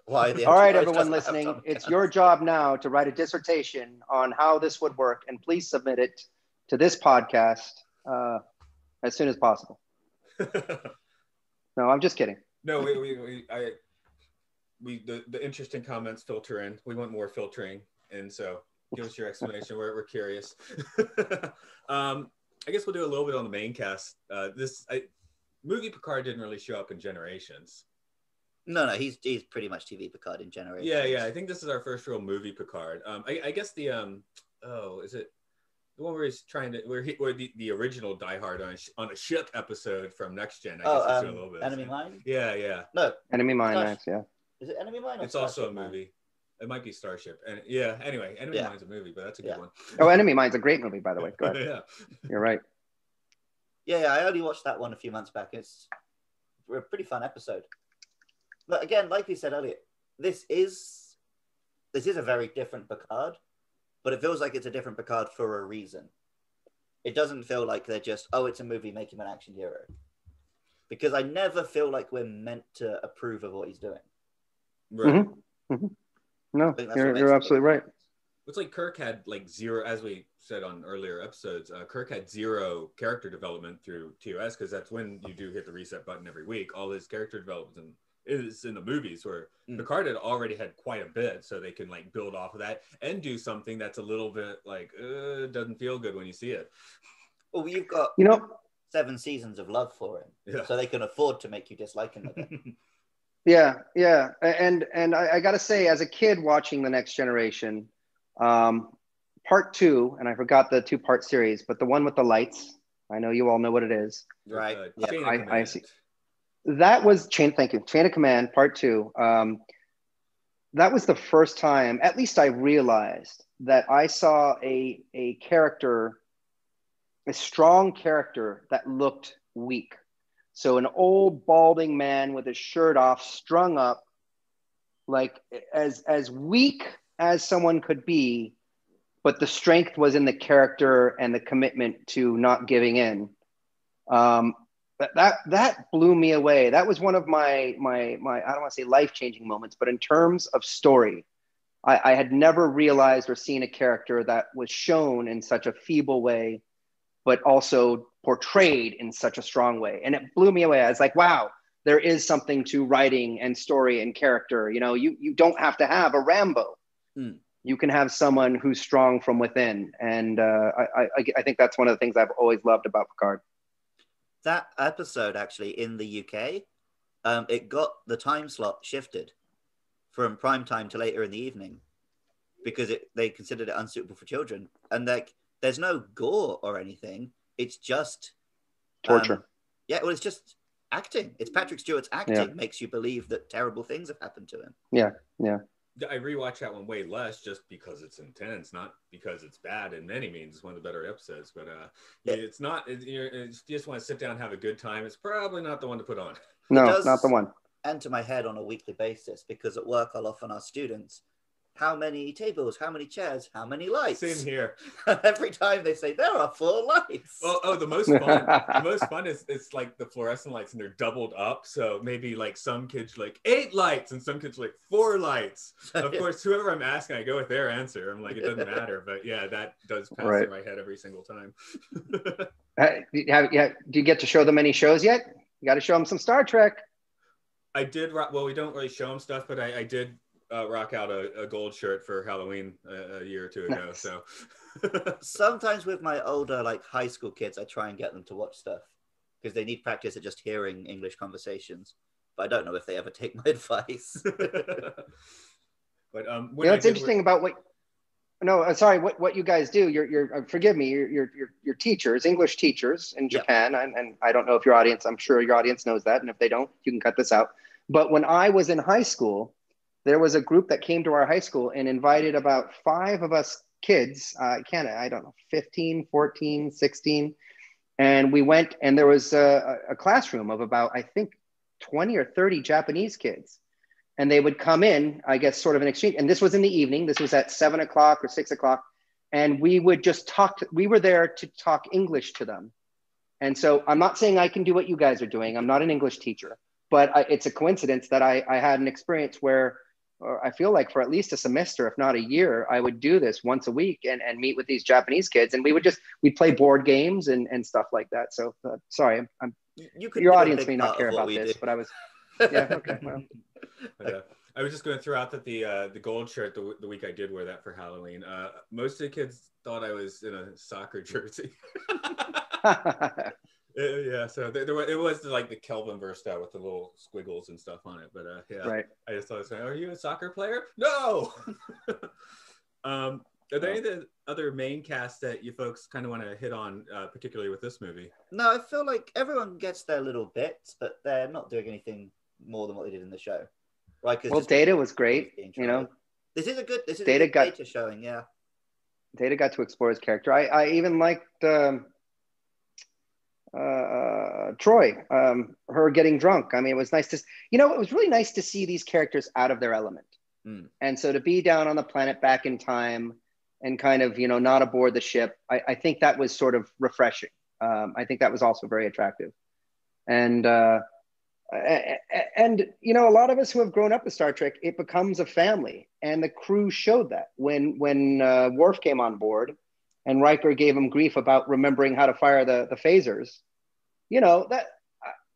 why the All right, everyone listening, it's your job now to write a dissertation on how this would work, and please submit it to this podcast as soon as possible. No, I'm just kidding. No, the interesting comments filter in. We want more filtering, and so give us your explanation. We're curious. I guess we'll do a little bit on the main cast. Movie Picard didn't really show up in Generations. No, he's pretty much TV Picard in Generations. Yeah. I think this is our first real movie Picard. I guess the is it the one where he's trying to where the original Die Hard on a ship episode from Next Gen? I guess it's a little bit. Enemy Mine. Yeah. No, Enemy Mine. Yeah. Is it Enemy Mine? Or it's also a movie. It might be Starship. And anyway, Enemy Mine's a movie, but that's a good one. Oh, Enemy Mine's a great movie, by the way. Go ahead. Yeah. You're right. Yeah, I only watched that one a few months back. It's a pretty fun episode. But again, like we said earlier, this is a very different Picard, but it feels like it's a different Picard for a reason. It doesn't feel like they're just, it's a movie, make him an action hero. Because I never feel like we're meant to approve of what he's doing. Right. Mm-hmm. Mm-hmm. No, you're absolutely right. It's like Kirk had like zero, as we said on earlier episodes, Kirk had zero character development through TOS, because that's when you do hit the reset button every week. All his character development is in the movies, where Picard had already had quite a bit, so they can like build off of that and do something that's a little bit like doesn't feel good when you see it. Well, you've got 7 seasons of love for him, so they can afford to make you dislike him a bit. Yeah, and I got to say, as a kid watching The Next Generation, part 2, and I forgot the 2-part series, but the one with the lights, I know you all know what it is. Right. I see. That was Chain of Command, part 2. That was the first time, at least I realized, that I saw a character, a strong character that looked weak. So an old balding man with his shirt off, strung up, like as weak as someone could be, but the strength was in the character and the commitment to not giving in. That blew me away. That was one of my I don't want to say life-changing moments, but in terms of story, I had never realized or seen a character that was shown in such a feeble way, but also portrayed in such a strong way. And it blew me away. I was like, wow, there is something to writing and story and character. You don't have to have a Rambo. You can have someone who's strong from within. And I think that's one of the things I've always loved about Picard. That episode, actually, in the UK, it got the time slot shifted from prime time to later in the evening because they considered it unsuitable for children. And there's no gore or anything. It's just torture. It's just acting. It's Patrick Stewart's acting makes you believe that terrible things have happened to him. Yeah. I rewatched that one way less just because it's intense, not because it's bad in any means. It's one of the better episodes, but it's not. If you just want to sit down and have a good time, it's probably not the one to put on. No, not the one. Enter my head on a weekly basis because at work I'll often ask students, how many tables, how many chairs, how many lights? Same here. Every time they say there are 4 lights. The most fun is it's like the fluorescent lights and they're doubled up. So maybe like some kids like 8 lights and some kids like 4 lights. Of course, whoever I'm asking, I go with their answer. I'm like, it doesn't matter. But yeah, that does pass through my head every single time. Do you get to show them any shows yet? You got to show them some Star Trek. I did. Well, we don't really show them stuff, but I did rock out a gold shirt for Halloween a year or 2 ago. Nice. So sometimes with my older like high school kids, I try and get them to watch stuff because they need practice at just hearing English conversations. But I don't know if they ever take my advice. But it's interesting about what. No, sorry. What you guys do? You're forgive me. You're teachers, English teachers in Japan, and I don't know if your audience. I'm sure your audience knows that, and if they don't, you can cut this out. But when I was in high school, there was a group that came to our high school and invited about 5 of us kids, I don't know, 15, 14, 16. And we went, and there was a classroom of about, I think, 20 or 30 Japanese kids. And they would come in, I guess, sort of an exchange. And this was in the evening. This was at 7 o'clock or 6 o'clock. And we would just talk. We were there to talk English to them. And so I'm not saying I can do what you guys are doing. I'm not an English teacher. But it's a coincidence that I had an experience where, or I feel like for at least a semester, if not a year, I would do this once a week and meet with these Japanese kids. And we'd play board games and stuff like that. So sorry, your audience may not care about this, but I was, yeah, okay. Well. I was just going to throw out that the gold shirt, the week I did wear that for Halloween, most of the kids thought I was in a soccer jersey. Yeah, so it was like the Kelvin verse style with the little squiggles and stuff on it, but yeah, right. I just thought I was saying, are you a soccer player? No. Are there any of the other main cast that you folks kind of want to hit on, particularly with this movie? No, I feel like everyone gets their little bits, but they're not doing anything more than what they did in the show, right? Well, Data was great, you know. This is a good Data showing, yeah. Data got to explore his character. I even liked Troy, her getting drunk. I mean, it was nice to, it was really nice to see these characters out of their element. And so to be down on the planet back in time and kind of, not aboard the ship, I think that was sort of refreshing. I think that was also very attractive. And a lot of us who have grown up with Star Trek, it becomes a family. And the crew showed that when Worf came on board and Riker gave him grief about remembering how to fire the phasers, that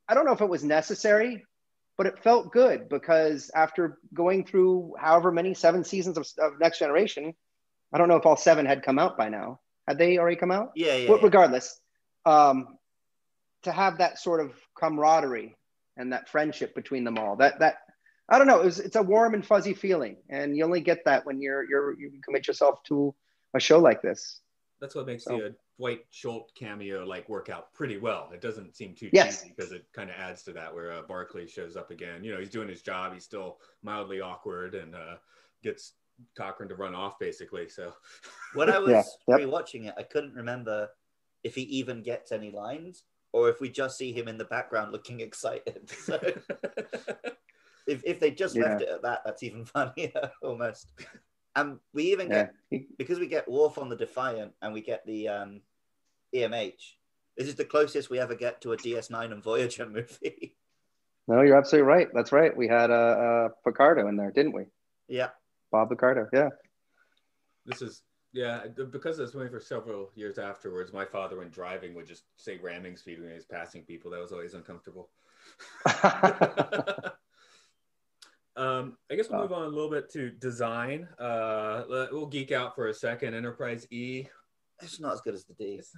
I don't know if it was necessary, but it felt good because after going through however many 7 seasons of Next Generation, I don't know if all 7 had come out by now. Had they already come out? Yeah. Regardless, to have that sort of camaraderie and that friendship between them all, that I don't know, it's a warm and fuzzy feeling, and you only get that when you commit yourself to a show like this. That's what makes the Dwight Schultz cameo work out pretty well. It doesn't seem too cheesy because it kind of adds to that where Barclay shows up again. He's doing his job. He's still mildly awkward and gets Cochrane to run off basically. So when I was rewatching it, I couldn't remember if he even gets any lines or if we just see him in the background looking excited. So if they just left it at that, that's even funnier almost. And we even get, because we get Worf on the Defiant and we get the EMH, this is the closest we ever get to a DS9 and Voyager movie. No, you're absolutely right. That's right. We had Picardo in there, didn't we? Yeah. Bob Picardo, yeah. This is, because this movie for several years afterwards, my father, when driving, would just say ramming speed when he was passing people. That was always uncomfortable. I guess we'll move on a little bit to design. We'll geek out for a second. Enterprise E. It's not as good as the D. It's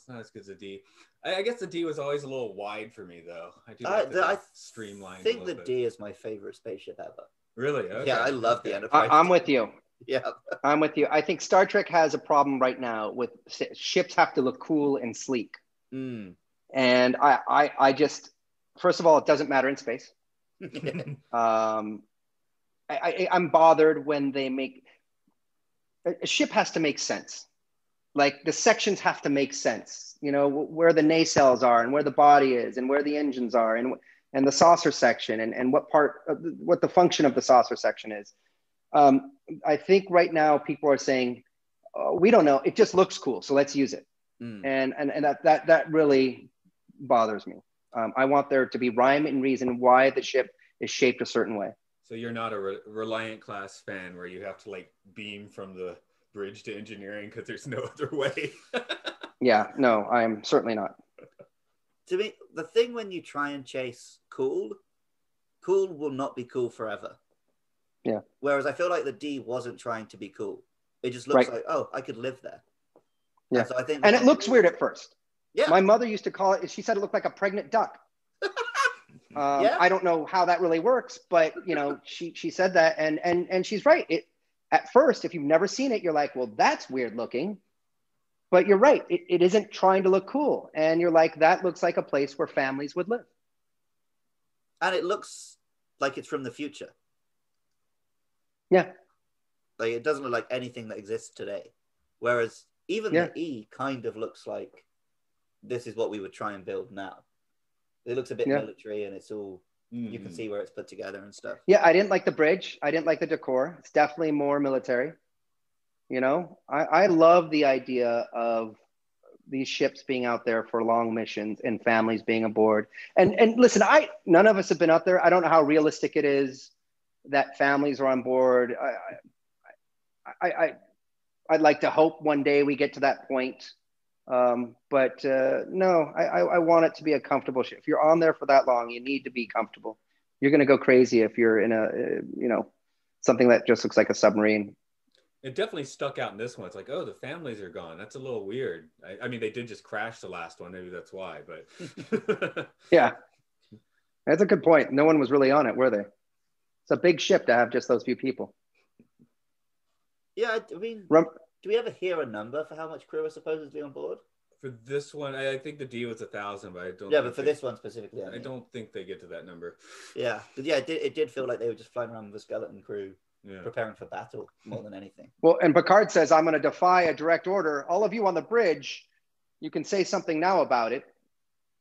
not as good as the D. I guess the D was always a little wide for me, though. I do like the streamlined. I think the D is my favorite spaceship ever. Really? Okay. Yeah, I love the Enterprise. I'm with you. Yeah. I'm with you. I think Star Trek has a problem right now with ships have to look cool and sleek. And I just, first of all, it doesn't matter in space. I'm bothered when they make a ship has to make sense. Like the sections have to make sense, where the nacelles are and where the body is and where the engines are and the saucer section and what the function of the saucer section is. I think right now people are saying, we don't know, it just looks cool, so let's use it. And that really bothers me. I want there to be rhyme and reason why the ship is shaped a certain way. So you're not a Reliant class fan where you have to beam from the bridge to engineering because there's no other way. Yeah, no, I'm certainly not. To me, the thing when you try and chase cool will not be cool forever. Yeah. Whereas I feel like the D wasn't trying to be cool. It just looks like, oh, I could live there. Yeah. And so I think it looks weird at first. Yeah. My mother used to call it, she said it looked like a pregnant duck. I don't know how that really works, but she said that and she's right. At first, if you've never seen it, you're like, well, that's weird looking. But you're right. It isn't trying to look cool. And you're like, that looks like a place where families would live. And it looks like it's from the future. Yeah. Like it doesn't look like anything that exists today. Whereas even the E kind of looks like this is what we would try and build now. It looks a bit military, and it's all, you can see where it's put together and stuff. Yeah, I didn't like the bridge. I didn't like the decor. It's definitely more military. You know, I love the idea of these ships being out there for long missions and families being aboard. And listen, none of us have been up there. I don't know how realistic it is that families are on board. I'd like to hope one day we get to that point. But no, I want it to be a comfortable ship. If you're on there for that long, you need to be comfortable. You're going to go crazy if you're in a, something that just looks like a submarine. It definitely stuck out in this one. It's like, oh, the families are gone. That's a little weird. I mean, they did just crash the last one. Maybe that's why, but. Yeah, that's a good point. No one was really on it, were they? It's a big ship to have just those few people. Yeah, I mean, do we ever hear a number for how much crew are supposedly on board? For this one, I think the D was 1,000, but I don't. Yeah, but for this one specifically, I don't think they get to that number. Yeah, but yeah, it did feel like they were just flying around with a skeleton crew, preparing for battle more than anything. Well, and Picard says, "I'm going to defy a direct order. All of you on the bridge, you can say something now about it.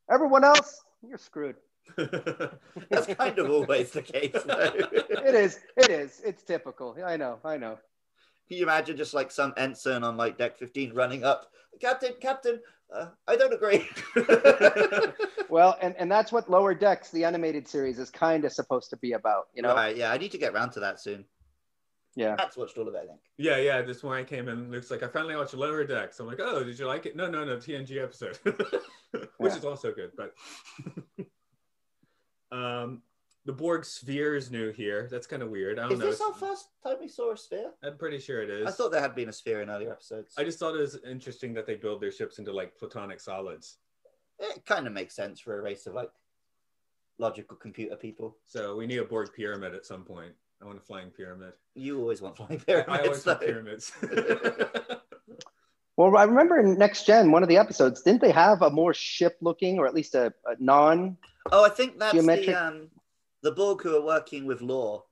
Everyone else, you're screwed." That's kind of always the case, though. It is. It's typical. I know. Can you imagine just like some ensign on like deck 15 running up, Captain, I don't agree. Well, and that's what Lower Decks, the animated series, is kind of supposed to be about, Right, yeah, I need to get around to that soon. Yeah. Matt's watched all of it, I think. Yeah, this one I came in, Luke's like, I finally watched Lower Decks. I'm like, oh, did you like it? No, TNG episode. Which is also good, but... The Borg Sphere is new here. That's kind of weird. I don't know. Is this our first time we saw a sphere? I'm pretty sure it is. I thought there had been a sphere in earlier episodes. I just thought it was interesting that they build their ships into like platonic solids. It kind of makes sense for a race of like logical computer people. So we need a Borg pyramid at some point. I want a flying pyramid. You always want flying pyramids. I always want pyramids. Well, I remember in Next Gen, one of the episodes, didn't they have a more ship-looking, or at least a non? Oh, I think that's geometric... the Borg who are working with Law,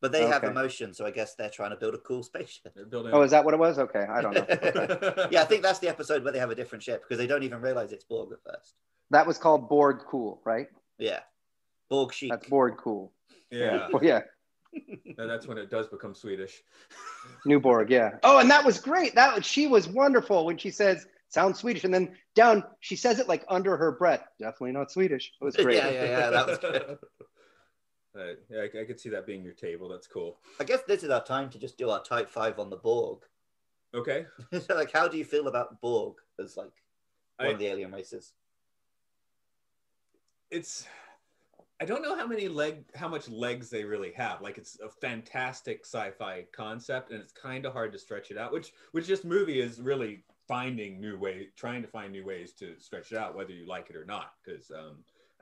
but they have emotion, so I guess they're trying to build a cool spaceship. Oh, is that what it was? Okay, I don't know. Okay. Yeah, I think that's the episode where they have a different ship because they don't even realize it's Borg at first. That was called Borg Cool, right? Yeah, Borg Chic. That's Borg Cool. Yeah. Well, yeah. And that's when it does become Swedish. New Borg, yeah. Oh, and that was great. She was wonderful when she says, "Sounds Swedish," and then down she says it like under her breath. Definitely not Swedish. It was great. Yeah, that was good. Yeah, I could see that being your table. That's cool. I guess this is our time to just do our Type 5 on the Borg. Okay. So, like, how do you feel about Borg as like one of the alien races? I don't know how much legs they really have. Like, it's a fantastic sci-fi concept, and it's kind of hard to stretch it out. Which this movie is really trying to find new ways to stretch it out, whether you like it or not. Because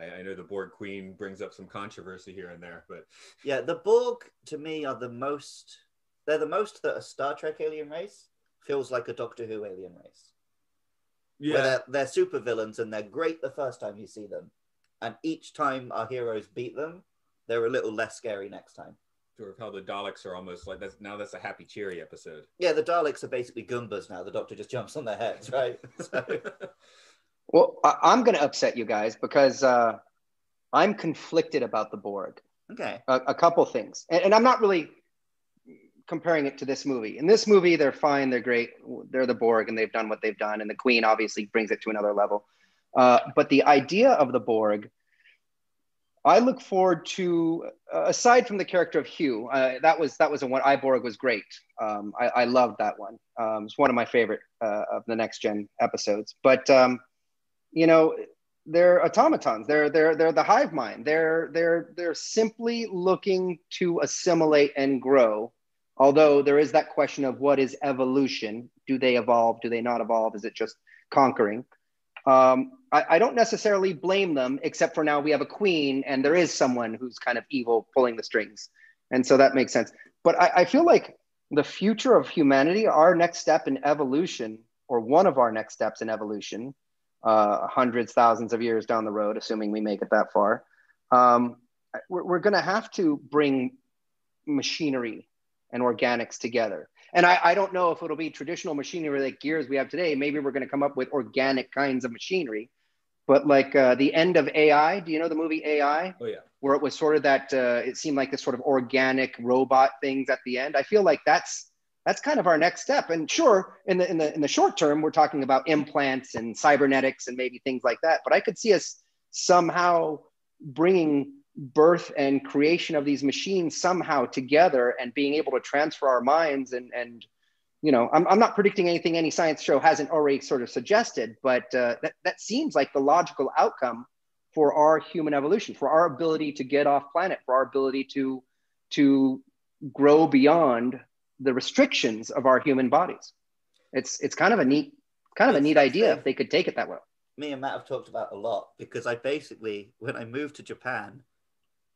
I know the Borg Queen brings up some controversy here and there, but yeah, the Borg to me are the most that a Star Trek alien race feels like a Doctor Who alien race. Yeah, where they're super villains and they're great the first time you see them. And each time our heroes beat them, they're a little less scary next time. Sort of how the Daleks are almost like that's a happy, cheery episode. Yeah, the Daleks are basically Goombas now. The Doctor just jumps on their heads, right? So... Well, I'm going to upset you guys because I'm conflicted about the Borg. Okay. A couple things. And I'm not really comparing it to this movie. In this movie, they're fine. They're great. They're the Borg and they've done what they've done. And the Queen obviously brings it to another level. But the idea of the Borg, I look forward to, aside from the character of Hugh, that was a one. Borg was great. I loved that one. It's one of my favorite of the Next Gen episodes. But they're automatons. They're the hive mind. They're simply looking to assimilate and grow. Although there is that question of what is evolution? Do they evolve? Do they not evolve? Is it just conquering? I don't necessarily blame them, except for now we have a queen and there is someone who's kind of evil pulling the strings. And so that makes sense. But I feel like the future of humanity, our next step in evolution, or one of our next steps in evolution, hundreds, thousands of years down the road, assuming we make it that far, we're going to have to bring machinery and organics together. And I don't know if it'll be traditional machinery like gears we have today. Maybe we're going to come up with organic kinds of machinery. But like the end of AI, do you know the movie AI? Oh, yeah. Where it was sort of that, it seemed like this sort of organic robot things at the end. I feel like that's kind of our next step. And sure, in the short term, we're talking about implants and cybernetics and maybe things like that. But I could see us somehow bringing birth and creation of these machines somehow together and being able to transfer our minds and you know, I'm not predicting anything any science show hasn't already sort of suggested, but that seems like the logical outcome for our human evolution, for our ability to get off planet, for our ability to grow beyond the restrictions of our human bodies. It's kind of a neat idea if they could take it that way. Me and Matt have talked about a lot, because I basically, when I moved to Japan,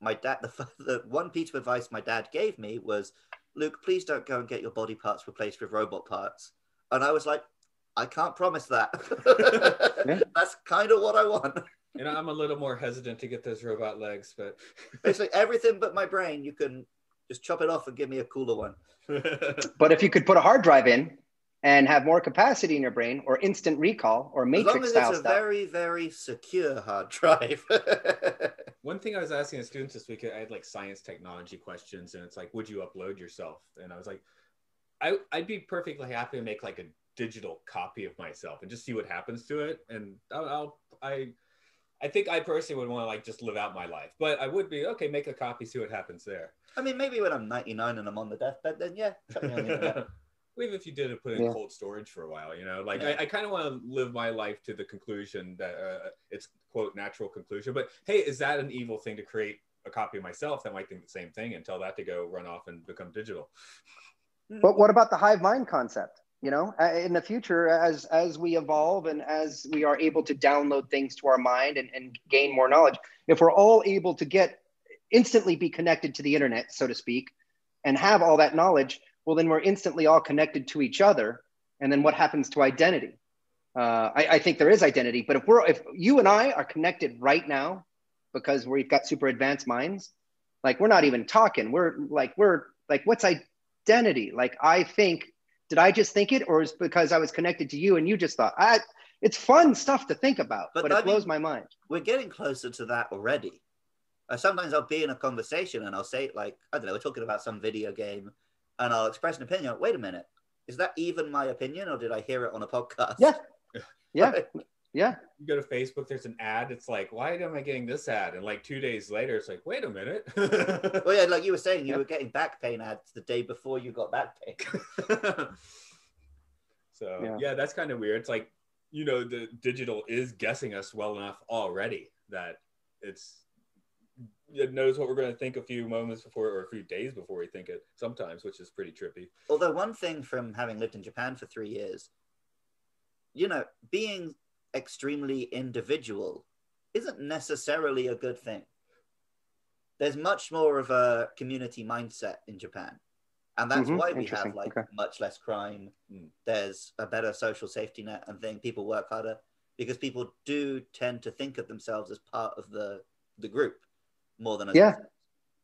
my dad, the one piece of advice my dad gave me was, Luke, please don't go and get your body parts replaced with robot parts. And I was like, I can't promise that. Yeah. That's kind of what I want. You know, I'm a little more hesitant to get those robot legs, but basically everything but my brain, you can just chop it off and give me a cooler one. But if you could put a hard drive in and have more capacity in your brain, or instant recall, or Matrix style stuff. As long as it's a very, very secure hard drive. One thing I was asking the students this week, I had like science technology questions, and it's like, would you upload yourself? And I was like, I'd be perfectly happy to make like a digital copy of myself and just see what happens to it. And I think I personally would want to like just live out my life, but I would be, okay, make a copy, see what happens there. I mean, maybe when I'm 99 and I'm on the deathbed, then yeah, chuck me on the internet. Even if you did it, put it in cold storage for a while, you know, like I kind of want to live my life to the conclusion that it's quote natural conclusion. But hey, is that an evil thing to create a copy of myself that might think the same thing and tell that to go run off and become digital? But what about the hive mind concept? You know, in the future, as we evolve and as we are able to download things to our mind and gain more knowledge, if we're all able to instantly be connected to the internet, so to speak, and have all that knowledge, well, then we're instantly all connected to each other. And then what happens to identity? I think there is identity, but if you and I are connected right now because we've got super advanced minds, like we're not even talking. We're like, what's identity? Like, I think, did I just think it, or is it because I was connected to you and you just thought? It's fun stuff to think about, but it blows my mind. We're getting closer to that already. Sometimes I'll be in a conversation and I'll say, like, I don't know, we're talking about some video game, and I'll express an opinion. Wait a minute, is that even my opinion, or did I hear it on a podcast? Yeah, yeah, yeah. You go to Facebook, there's an ad. It's like, why am I getting this ad? And like 2 days later, it's like, wait a minute. Well, yeah, like you were saying, you were getting back pain ads the day before you got back pain. So yeah, that's kind of weird. It's like, you know, the digital is guessing us well enough already that it knows what we're going to think a few moments before or a few days before we think it sometimes, which is pretty trippy. Although one thing from having lived in Japan for 3 years, you know, being extremely individual isn't necessarily a good thing. There's much more of a community mindset in Japan. And that's why we have like much less crime. There's a better social safety net and thing. People work harder because people do tend to think of themselves as part of the group more than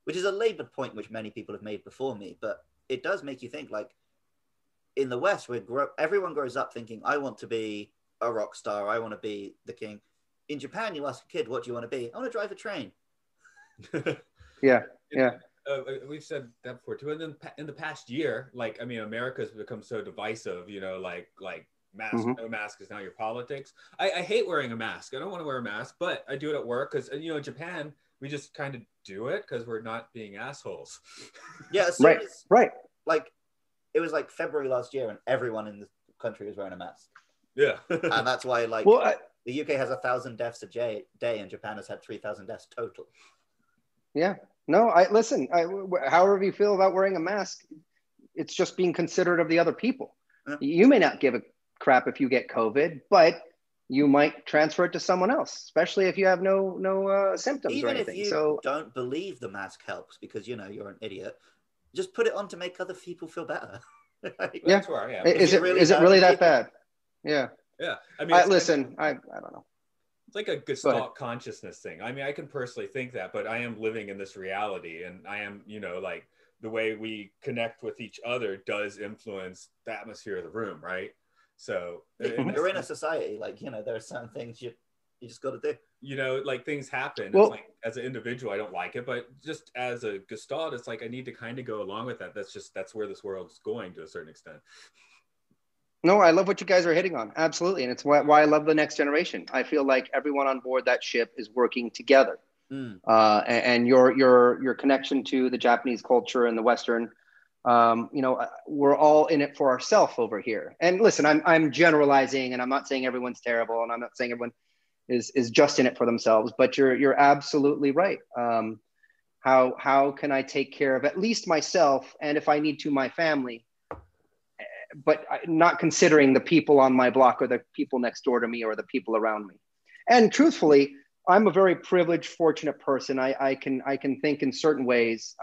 which is a labored point which many people have made before me, but it does make you think, like, in the West, everyone grows up thinking, I want to be a rock star, I want to be the king. In Japan, you ask a kid, what do you want to be? I want to drive a train. Yeah. We've said that before too. And then in the past year, like, I mean, America's become so divisive, you know, like mask, no mask is now your politics. I hate wearing a mask. I don't want to wear a mask, but I do it at work because, you know, in Japan, we just kind of do it because we're not being assholes. Yeah, right. Like, it was like February last year and everyone in the country was wearing a mask. Yeah. And that's why, like, the UK has 1,000 deaths a day and Japan has had 3,000 deaths total. Yeah. No, listen, however you feel about wearing a mask, it's just being considerate of the other people. Yeah. You may not give a crap if you get COVID, but you might transfer it to someone else, especially if you have no symptoms or anything. Even if you don't believe the mask helps because, you know, you're an idiot, just put it on to make other people feel better. That's where I am. Is it really that bad? Yeah. Yeah. I mean, listen, I don't know. It's like a Gestalt consciousness thing. I mean, I can personally think that, but I am living in this reality and I am, you know, like the way we connect with each other does influence the atmosphere of the room, right? So you're in a society, like, you know, there are certain things you just got to do. You know, like things happen. Well, it's like as an individual, I don't like it, but just as a gestalt, it's like I need to kind of go along with that. That's where this world's going to a certain extent. No, I love what you guys are hitting on. Absolutely. And it's why I love the next generation. I feel like everyone on board that ship is working together. And your connection to the Japanese culture and the Western, you know, we're all in it for ourselves over here. And listen, I'm generalizing, and I'm not saying everyone's terrible, and I'm not saying everyone is just in it for themselves, but you're absolutely right. How can I take care of at least myself, and if I need to, my family, but not considering the people on my block or the people next door to me or the people around me. And truthfully, I'm a very privileged, fortunate person. I can think in certain ways.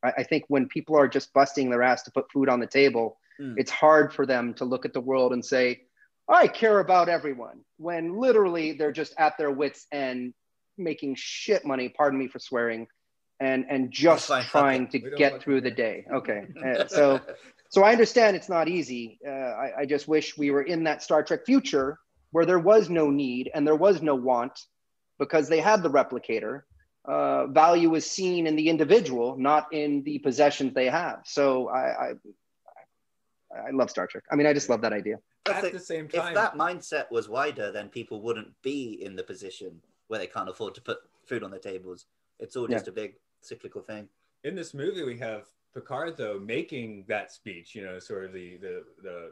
I think when people are just busting their ass to put food on the table, it's hard for them to look at the world and say, I care about everyone, when literally they're just at their wits' end, making shit money, pardon me for swearing, and just trying to get through the day. Okay. So I understand it's not easy. I just wish we were in that Star Trek future where there was no need and there was no want, because they had the replicator. Value is seen in the individual, not in the possessions they have. So I love Star Trek. I mean, I just love that idea. At the same time, if that mindset was wider, then people wouldn't be in the position where they can't afford to put food on their tables. It's all just a big cyclical thing. In this movie, we have Picard, though, making that speech, you know, sort of the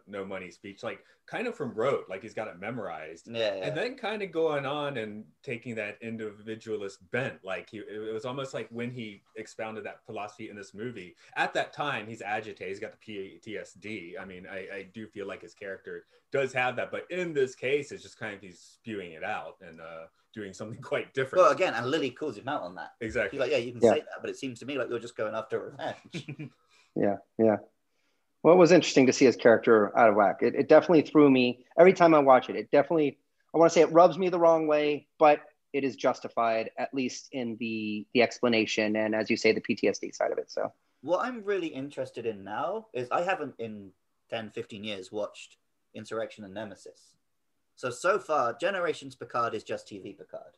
no money speech, like kind of from rote, like he's got it memorized. And then kind of going on and taking that individualist bent. Like it was almost like when he expounded that philosophy in this movie, at that time, he's agitated, he's got the PTSD. I mean, I do feel like his character does have that, but in this case, it's just kind of he's spewing it out and doing something quite different. Well, again, and Lily calls him out on that. Exactly. She's like, yeah, you can say that, but it seems to me like you're just going after revenge. Yeah. Well, it was interesting to see his character out of whack. It definitely threw me every time I watch it. It definitely, I want to say it rubs me the wrong way, but it is justified, at least in the explanation and, as you say, the PTSD side of it. So what I'm really interested in now is I haven't in 10, 15 years watched Insurrection and Nemesis. So far, Generations Picard is just TV Picard.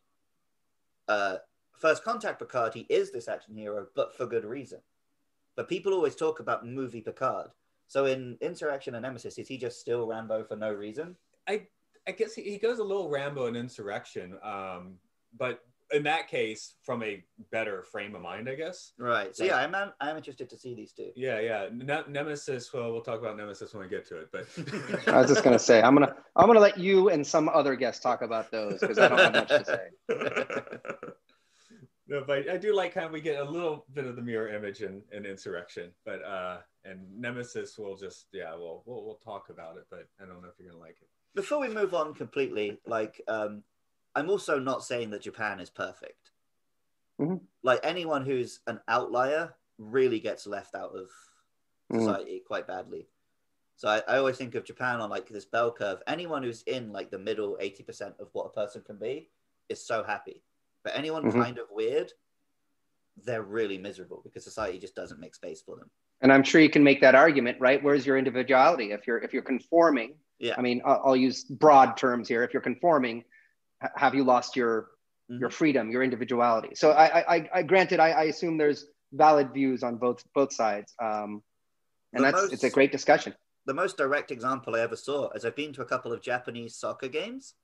First Contact Picard, he is this action hero, but for good reason. But people always talk about movie Picard. So in Insurrection and Nemesis, is he just still Rambo for no reason? I guess he goes a little Rambo in Insurrection, but in that case, from a better frame of mind, I guess. Right. So yeah, I'm interested to see these two. Yeah. Nemesis. Well, we'll talk about Nemesis when we get to it. But I was just gonna say, I'm gonna let you and some other guests talk about those, because I don't have much to say. No, but I do like how we get a little bit of the mirror image in Insurrection, but and Nemesis will just we'll talk about it, but I don't know if you're gonna like it. Before we move on completely, like I'm also not saying that Japan is perfect. Like anyone who's an outlier really gets left out of society quite badly. So I always think of Japan on like this bell curve. Anyone who's in like the middle 80% of what a person can be is so happy. But anyone kind of weird, they're really miserable because society just doesn't make space for them. And I'm sure you can make that argument, right? Where's your individuality? If you're conforming, I mean, I'll use broad terms here. If you're conforming, have you lost your freedom, your individuality? So I granted, I assume there's valid views on both sides, and it's a great discussion. The most direct example I ever saw is I've been to a couple of Japanese soccer games,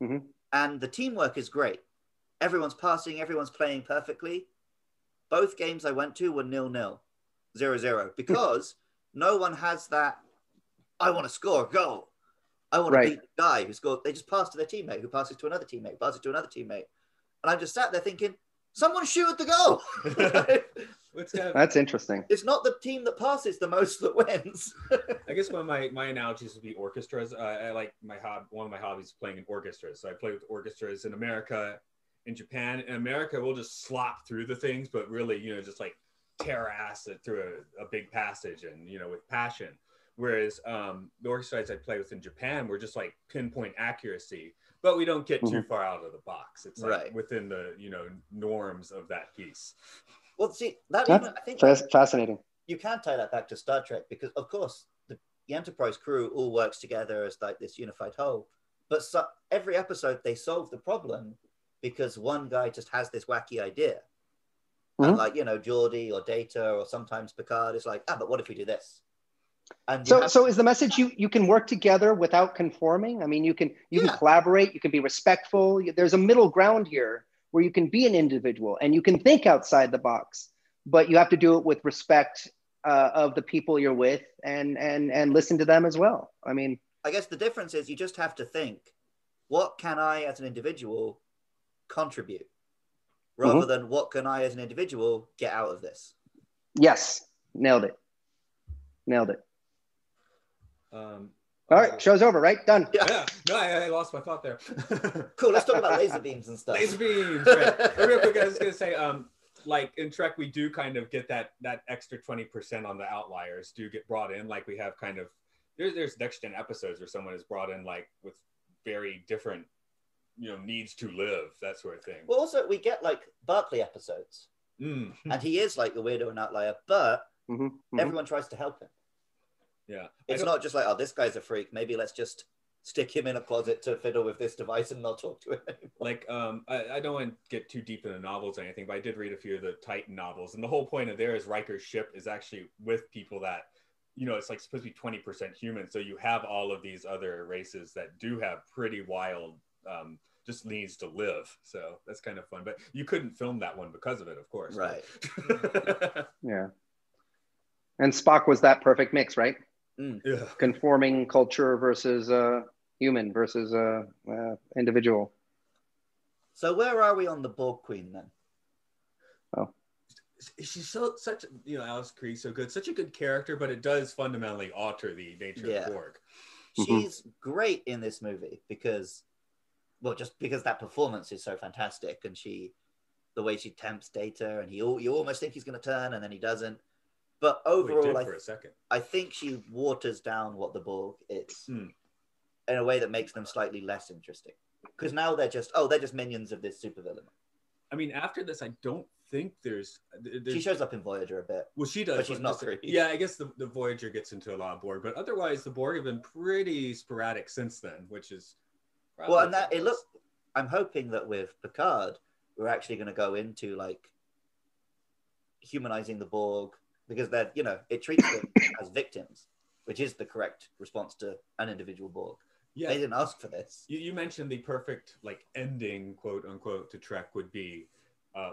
and the teamwork is great. Everyone's passing, everyone's playing perfectly. Both games I went to were 0-0, 0-0, because no one has that, I want to score a goal. I want to beat the guy who scored. They just pass to their teammate, who passes to another teammate, passes to another teammate. And I'm just sat there thinking, someone shoot at the goal. That's interesting. It's not the team that passes the most that wins. I guess one of my analogies would be orchestras. I like one of my hobbies is playing in orchestras. So I play with orchestras in America. In Japan, in America, we'll just slop through the things, but really, just like tear ass through a big passage and, with passion. Whereas the orchestras I play with in Japan, we're just like pinpoint accuracy, but we don't get too far out of the box. It's like within the, norms of that piece. Well, see, that That's even, I think fascinating. you can tie that back to Star Trek because, of course, the Enterprise crew all works together as like this unified whole. But every episode, they solve the problem because one guy just has this wacky idea. Mm-hmm. And like, you know, Geordi or Data or sometimes Picard is like, but what if we do this? And so is the message you can work together without conforming? I mean, you can collaborate, you can be respectful. There's a middle ground here where you can be an individual and you can think outside the box, but you have to do it with respect of the people you're with and listen to them as well. I mean, I guess the difference is you just have to think, what can I as an individual contribute rather mm-hmm. than what can I as an individual get out of this? Yes, nailed it. All right, show's over, right? Done. Yeah. No, I lost my thought there. Cool. Let's talk about laser beams and stuff. Laser beams. Right. Real quick, I was gonna say, like in Trek, we do kind of get that extra 20% on the outliers do get brought in. Like we have kind of there's next gen episodes where someone is brought in like with very different, you know, needs to live, that sort of thing. Well, also we get like Berkeley episodes, and he is like the weirdo and outlier, but everyone tries to help him. Yeah, it's not just like, oh, this guy's a freak. Maybe let's just stick him in a closet to fiddle with this device and not talk to him anymore. Like, I don't want to get too deep into novels or anything, but I did read a few of the Titan novels, and the whole point of there is Riker's ship is actually with people that, you know, it's like supposed to be 20% human. So you have all of these other races that do have pretty wild, just needs to live. So that's kind of fun. But you couldn't film that one because of it, of course. Right. Yeah. And Spock was that perfect mix, right? Yeah. Conforming culture versus human versus individual. So where are we on the Borg Queen then? Oh, she's such you know, Alice Cree's so good, such a good character, but it does fundamentally alter the nature of Borg. She's great in this movie because, well, just because that performance is so fantastic, and the way she tempts Data, and you almost think he's going to turn, and then he doesn't. But overall, I think she waters down what the Borg is in a way that makes them slightly less interesting. Because now they're just minions of this supervillain. I mean, after this, I don't think there's... She shows up in Voyager a bit. Well, she does. But she's not creepy. Yeah, I guess the Voyager gets into a lot of Borg. But otherwise, the Borg have been pretty sporadic since then, which is... Well, and I'm hoping that with Picard, we're actually going to go into, like, humanizing the Borg, because they're, you know, it treats them as victims, which is the correct response to an individual Borg. Yeah, they didn't ask for this. You mentioned the perfect, like, ending, quote unquote, to Trek would be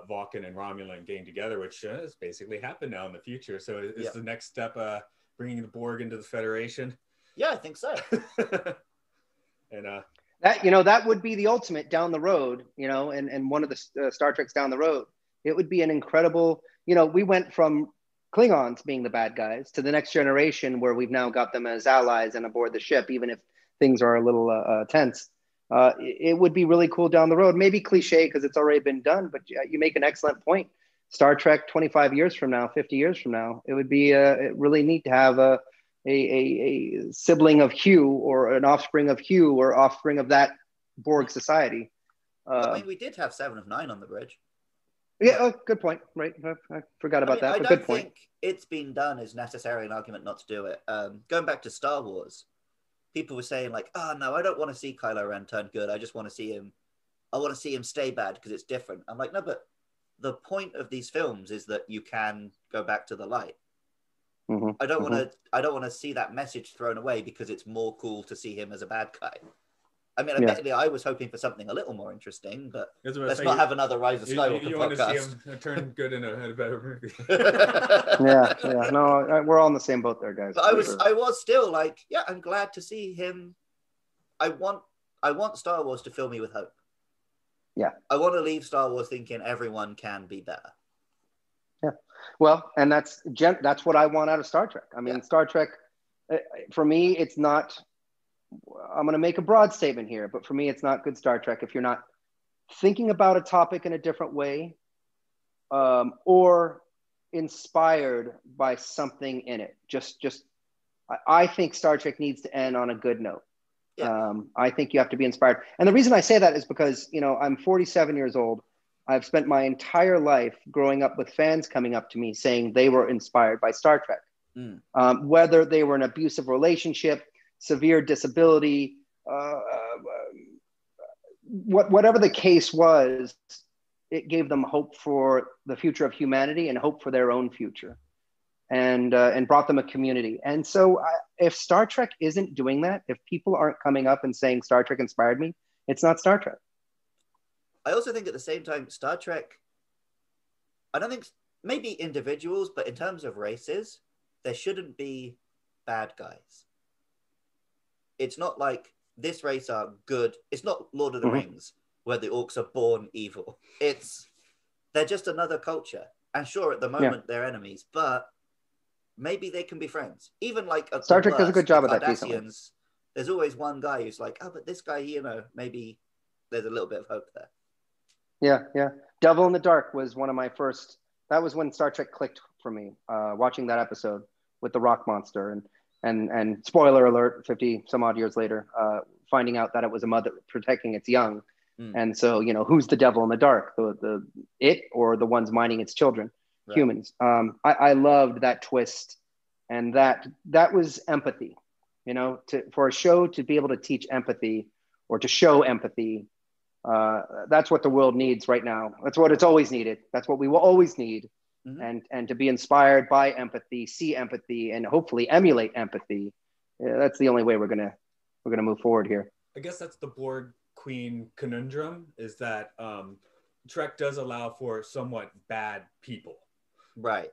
Vulcan and Romulan getting together, which has basically happened now in the future. So is the next step bringing the Borg into the Federation? Yeah, I think so. And that would be the ultimate down the road, you know, and one of the Star Treks down the road. It would be an incredible, you know, we went from Klingons being the bad guys to the next generation where we've now got them as allies and aboard the ship, even if things are a little tense. It would be really cool down the road. Maybe cliche because it's already been done, but you make an excellent point. Star Trek 25 years from now, 50 years from now, it would be really neat to have a sibling of Hugh or an offspring of Hugh or offspring of that Borg society. I mean, we did have 7 of 9 on the bridge. Yeah, good point. Right, I forgot about that. I but don't good point. think it's been done is necessarily an argument not to do it. Going back to Star Wars, people were saying like, "Oh no, I don't want to see Kylo Ren turn good. I just want to see him. I want to see him stay bad because it's different." I'm like, no, but the point of these films is that you can go back to the light. I don't want to see that message thrown away because it's more cool to see him as a bad guy. I mean, admittedly, I was hoping for something a little more interesting, but let's not have another Rise of Skywalker podcast. You want to see him turn good in a better movie. yeah. No, we're all in the same boat there, guys. But I was still like, yeah, I'm glad to see him. I want Star Wars to fill me with hope. Yeah. I want to leave Star Wars thinking everyone can be better. Yeah. Well, and that's what I want out of Star Trek. I mean, Star Trek, for me, it's not... I'm going to make a broad statement here, but for me, it's not good Star Trek if you're not thinking about a topic in a different way or inspired by something in it. I think Star Trek needs to end on a good note. Yeah. I think you have to be inspired. And the reason I say that is because, you know, I'm 47 years old. I've spent my entire life growing up with fans coming up to me saying they were inspired by Star Trek. Whether they were in an abusive relationship, severe disability, whatever the case was, it gave them hope for the future of humanity and hope for their own future, and brought them a community. And so if Star Trek isn't doing that, if people aren't coming up and saying Star Trek inspired me, it's not Star Trek. I also think at the same time, Star Trek, I don't think, maybe individuals, but in terms of races, there shouldn't be bad guys. It's not like this race are good. It's not Lord of the Rings, where the orcs are born evil. They're just another culture. And sure, at the moment, they're enemies, but maybe they can be friends. Even like Star Trek does a good job of that. Cardassians, there's always one guy who's like, oh, but this guy, maybe there's a little bit of hope there. Yeah. Devil in the Dark was one of my first. That was when Star Trek clicked for me. Watching that episode with the rock monster, and spoiler alert, 50 some odd years later, finding out that it was a mother protecting its young, and so who's the devil in the dark, the it or the ones minding its children, right. Humans. I loved that twist, and that was empathy. For a show to be able to teach empathy or to show empathy. That's what the world needs right now. That's what it's always needed. That's what we will always need. And to be inspired by empathy, see empathy, and hopefully emulate empathy. That's the only way we're gonna move forward here. I guess that's the Borg Queen conundrum, is that Trek does allow for somewhat bad people. Right.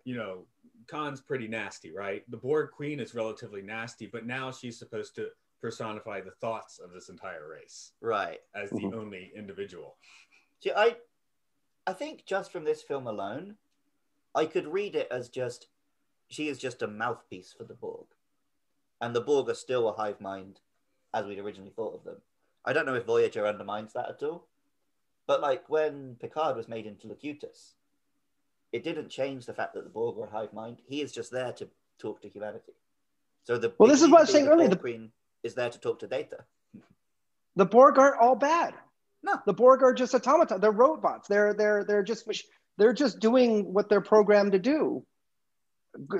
Khan's pretty nasty, right? The Borg Queen is relatively nasty, but now she's supposed to personify the thoughts of this entire race, right, as the only individual. See, I think just from this film alone, I could read it as she is just a mouthpiece for the Borg, and the Borg are still a hive mind as we'd originally thought of them. I don't know if Voyager undermines that at all, but like when Picard was made into Locutus, it didn't change the fact that the Borg were a hive mind. He is just there to talk to humanity. So this is what I was saying earlier. The Queen is there to talk to Data. The Borg aren't all bad. No, the Borg are just automatons. They're robots. They're just doing what they're programmed to do.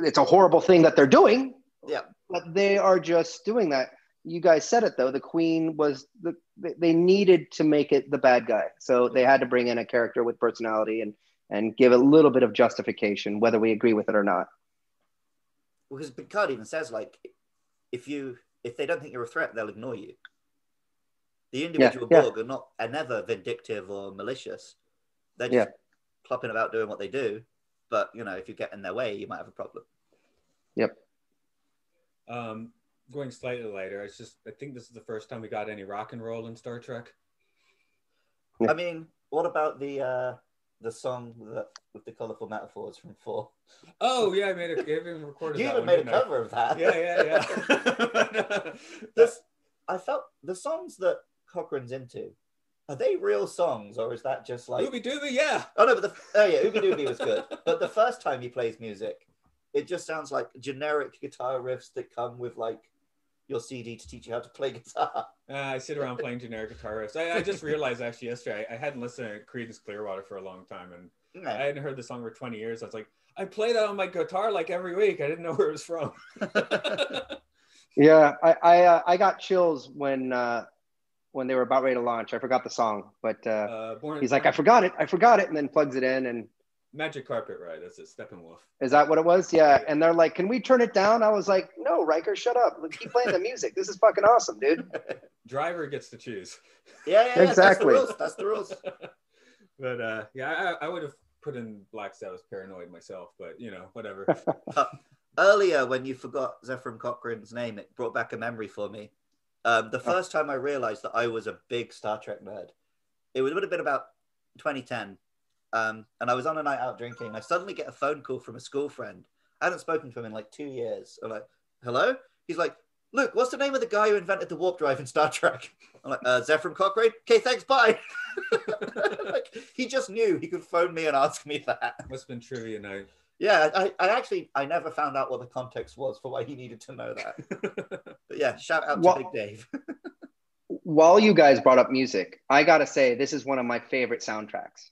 It's a horrible thing that they're doing. Yeah, but they are just doing that. You guys said it though. The Queen was they needed to make it the bad guy, so they had to bring in a character with personality and give a little bit of justification, whether we agree with it or not. Because Picard even says, like, if they don't think you're a threat, they'll ignore you. The individual Borg are never vindictive or malicious. They're just plopping about doing what they do. But, if you get in their way, you might have a problem. Yep. Going slightly later, I think this is the first time we got any rock and roll in Star Trek. I mean, what about the song with the colorful metaphors from 4? Oh yeah, I even recorded you that even one, made a cover of that. Yeah. I felt the songs that Cochrane's into, are they real songs, or is that just like Ooby Dooby? Yeah. Oh no, but Ooby Dooby was good. But the first time he plays music, it just sounds like generic guitar riffs that come with like your CD to teach you how to play guitar. I sit around playing generic guitar riffs. I just realized actually yesterday I hadn't listened to Creedence Clearwater for a long time, and I hadn't heard the song for 20 years. I was like, I play that on my guitar like every week. I didn't know where it was from. Yeah, I got chills when they were about ready to launch. I forgot the song, but he's like, I forgot it, and then plugs it in and. Magic Carpet Ride, that's it, Steppenwolf. Is that what it was? Yeah. And they're like, can we turn it down? I was like, no, Riker, shut up. Keep playing the music. This is fucking awesome, dude. Driver gets to choose. Yeah, exactly. That's the rules. But I would have put in Black Sabbath Paranoid myself, but whatever. Earlier, when you forgot Zefram Cochrane's name, it brought back a memory for me. The first time I realized that I was a big Star Trek nerd, it would have been about 2010. And I was on a night out drinking. I suddenly get a phone call from a school friend. I hadn't spoken to him in like 2 years. I'm like, hello? He's like, Luke, what's the name of the guy who invented the warp drive in Star Trek? I'm like, Zefram Cochrane? Okay, thanks, bye. Like, he just knew he could phone me and ask me that. Must have been trivia night. Yeah, I never found out what the context was for why he needed to know that. But yeah, shout out to Big Dave. While you guys brought up music, I gotta say, this is one of my favorite soundtracks.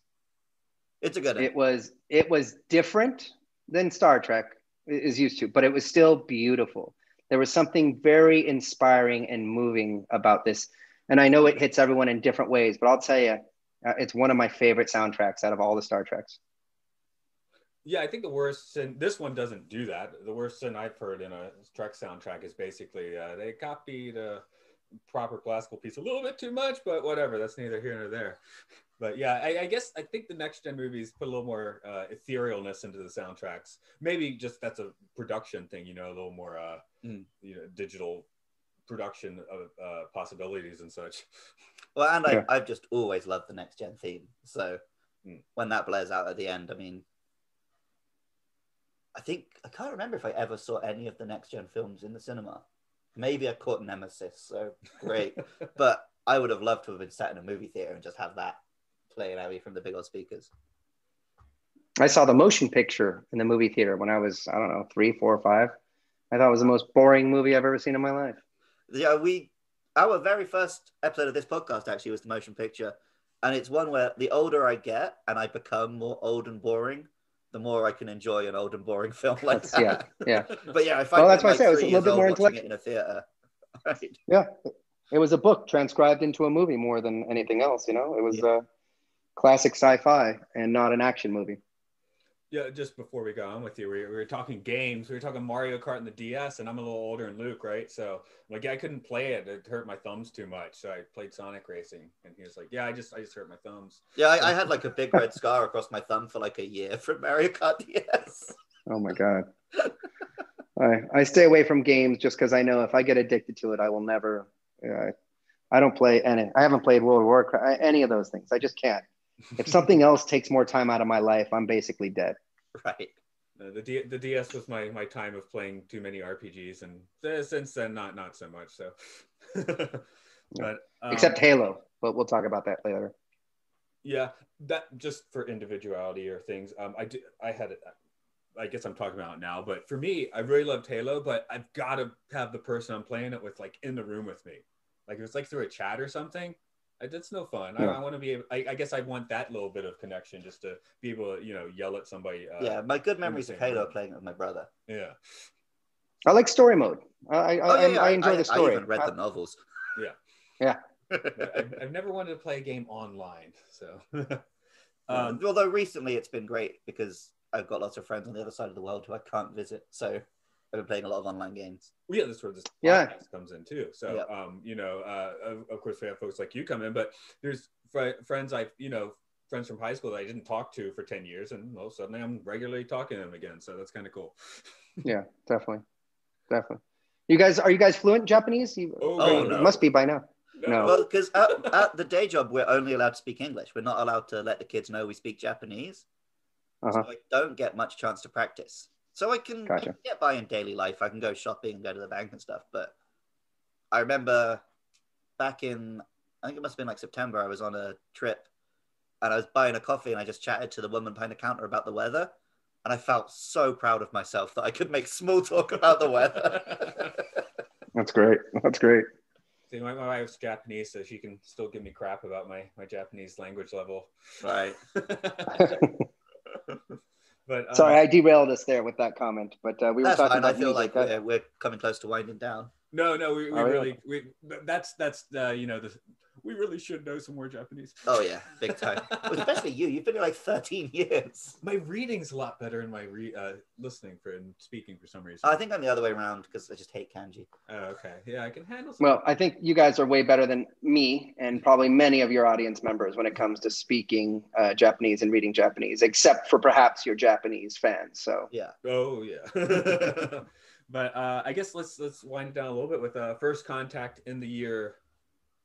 It's a good one. It was different than Star Trek is used to, but it was still beautiful. There was something very inspiring and moving about this. And I know it hits everyone in different ways, but I'll tell you, it's one of my favorite soundtracks out of all the Star Treks. Yeah, I think the worst sin, this one doesn't do that. The worst sin I've heard in a Trek soundtrack is basically they copied a proper classical piece a little bit too much, but whatever, that's neither here nor there. But yeah, I think the next gen movies put a little more etherealness into the soundtracks. Maybe just that's a production thing, you know, a little more digital production of possibilities and such. Well, and I've just always loved the next gen theme. So when that blares out at the end, I mean, I can't remember if I ever saw any of the next gen films in the cinema. Maybe I caught Nemesis, so great. But I would have loved to have been sat in a movie theater and just have that playing at me from the big old speakers. I saw the motion picture in the movie theater when I was, I don't know, 3, 4, 5. I thought it was the most boring movie I've ever seen in my life. Yeah, our very first episode of this podcast actually was the motion picture. And it's one where the older I get and I become more old and boring, the more I can enjoy an old and boring film like that. Yeah. But yeah, if I that's why I say it was a little bit more intellectual. It in a theater. Right. Yeah, it was a book transcribed into a movie more than anything else. You know, it was a classic sci-fi and not an action movie. Yeah, just before we go on with you, we were talking games. We were talking Mario Kart and the DS, and I'm a little older than Luke, right? So like, I couldn't play it; it hurt my thumbs too much. So I played Sonic Racing, and he was like, "Yeah, I just hurt my thumbs." Yeah, I had like a big red scar across my thumb for like a year from Mario Kart DS. Oh my god! I stay away from games just because I know if I get addicted to it, I will never. I don't play any. I haven't played World of Warcraft, any of those things. I just can't. If something else takes more time out of my life, I'm basically dead. Right. The DS was my time of playing too many RPGs, and since then, not so much. So, but except Halo, but we'll talk about that later. Yeah, that just for individuality or things. I guess I'm talking about it now, but for me, I really loved Halo, but I've got to have the person I'm playing it with like in the room with me. Like if it's like through a chat or something, that's no fun. Yeah. I want to be able, I guess I want that little bit of connection just to be able to, yell at somebody. Yeah, my good memories of Halo playing it with my brother. Yeah. I like story mode. I enjoy the story. I even read the novels. Yeah. I've never wanted to play a game online. So, although recently it's been great because I've got lots of friends on the other side of the world who I can't visit. So I've been playing a lot of online games. Yeah, that's where this podcast comes in too. So, of course we have folks like you come in, but there's friends friends from high school that I didn't talk to for 10 years, and suddenly I'm regularly talking to them again. So that's kind of cool. Yeah, definitely. Are you guys fluent in Japanese? No. You must be by now. No. Well, because at the day job, we're only allowed to speak English. We're not allowed to let the kids know we speak Japanese. So I don't get much chance to practice. So I can get by in daily life. I can go shopping and go to the bank and stuff. But I remember back in, I think it must have been like September, I was on a trip and I was buying a coffee and I just chatted to the woman behind the counter about the weather. And I felt so proud of myself that I could make small talk about the weather. That's great. See, my wife's Japanese, so she can still give me crap about my Japanese language level. Right. But sorry, I derailed us there with that comment. But we were talking about I feel music. like we're coming close to winding down. No, we really we really should know some more Japanese. Oh yeah, big time. Well, especially you. You've been here like 13 years. My reading's a lot better than my listening and speaking for some reason. I think I'm the other way around because I just hate kanji. Oh, okay. Yeah, I can handle. Well, I think you guys are way better than me and probably many of your audience members when it comes to speaking Japanese and reading Japanese, except for perhaps your Japanese fans. So yeah. Oh yeah. But I guess let's wind it down a little bit with First Contact in the year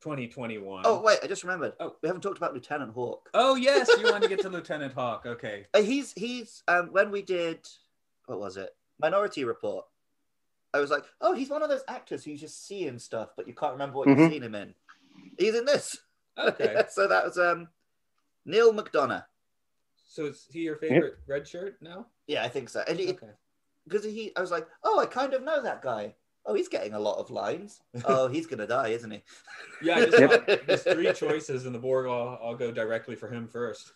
2021. Oh wait, I just remembered. Oh, we haven't talked about Lieutenant Hawk. Oh yes, you want to get to Lieutenant Hawk. Okay. He's when we did, what was it? Minority Report. I was like, oh, he's one of those actors who you just see in stuff, but you can't remember what you've seen him in. He's in this. Okay. So that was Neil McDonough. So is he your favorite red shirt now? Yeah, I think so. And because I was like, oh, I kind of know that guy. oh, he's getting a lot of lines. Oh, he's gonna die, isn't he? Yeah, I just thought there's 3 choices in the Borg. I'll go directly for him first.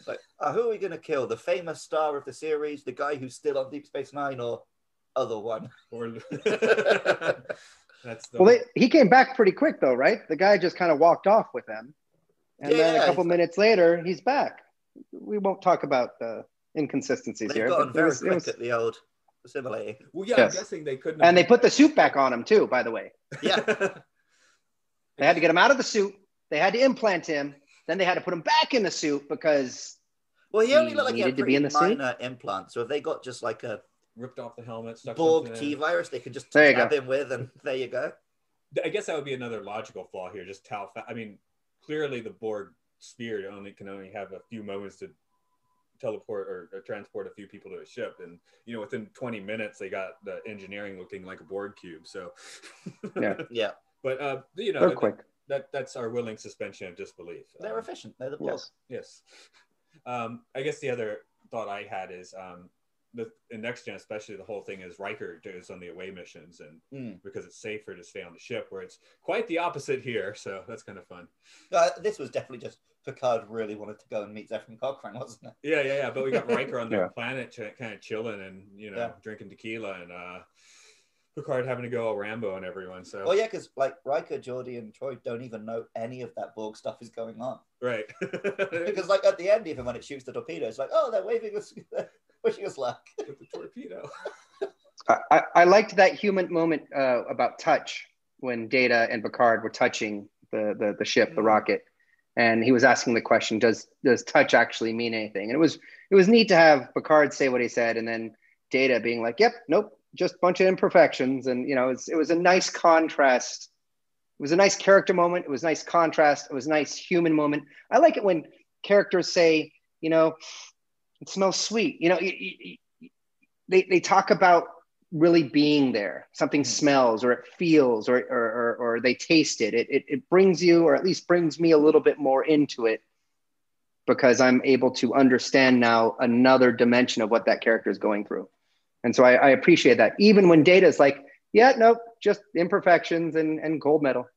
Like, who are we gonna kill? The famous star of the series, the guy who's still on Deep Space Nine, or other one? Or that's the Well, he came back pretty quick though, right? The guy just kind of walked off with them, and then a couple minutes later, he's back. We won't talk about the inconsistencies They've here. gotten very quick was... at the old assimilating. Well, yeah, yes. I'm guessing they couldn't. And they put the suit back on him too, by the way. Yeah. They had to get him out of the suit. They had to implant him. Then they had to put him back in the suit because he only looked like he had to be in the minor implant. So if they got just like a ripped off the helmet, stuck Borg T virus, they could just stab him with, and there you go. I guess that would be another logical flaw here. Just how I mean, clearly the Borg Sphere can only have a few moments to teleport or transport a few people to a ship, and within 20 minutes they got the engineering looking like a Borg cube. So yeah. But they're quick. That's our willing suspension of disbelief. They're efficient. They're the Borg. Yes. I guess the other thought I had is in Next Gen, especially, the whole thing is Riker goes on the away missions, and because it's safer to stay on the ship, where it's quite the opposite here. So that's kind of fun. This was definitely just Picard really wanted to go and meet Zefram Cochrane, wasn't it? Yeah. But we got Riker on the planet kind of chilling and drinking tequila, and Picard having to go all Rambo on everyone. So because like Riker, Geordi, and Troy don't even know any of that Borg stuff is going on. Right. Because like at the end, even when it shoots the torpedo, it's like, oh, they're waving us, wishing us luck with the torpedo. I liked that human moment about touch when Data and Picard were touching the ship, the rocket, and he was asking the question, does touch actually mean anything? And it was neat to have Picard say what he said, and then Data being like, yep, nope, just a bunch of imperfections. And it was a nice contrast. It was a nice character moment. It was nice contrast. It was a nice human moment. I like it when characters say, it smells sweet. They talk about really being there. Something smells, or it feels, or they taste it. It brings you, or at least brings me, a little bit more into it, because I'm able to understand now another dimension of what that character is going through. And so I appreciate that. Even when Data's like, yeah, nope, just imperfections and gold medal,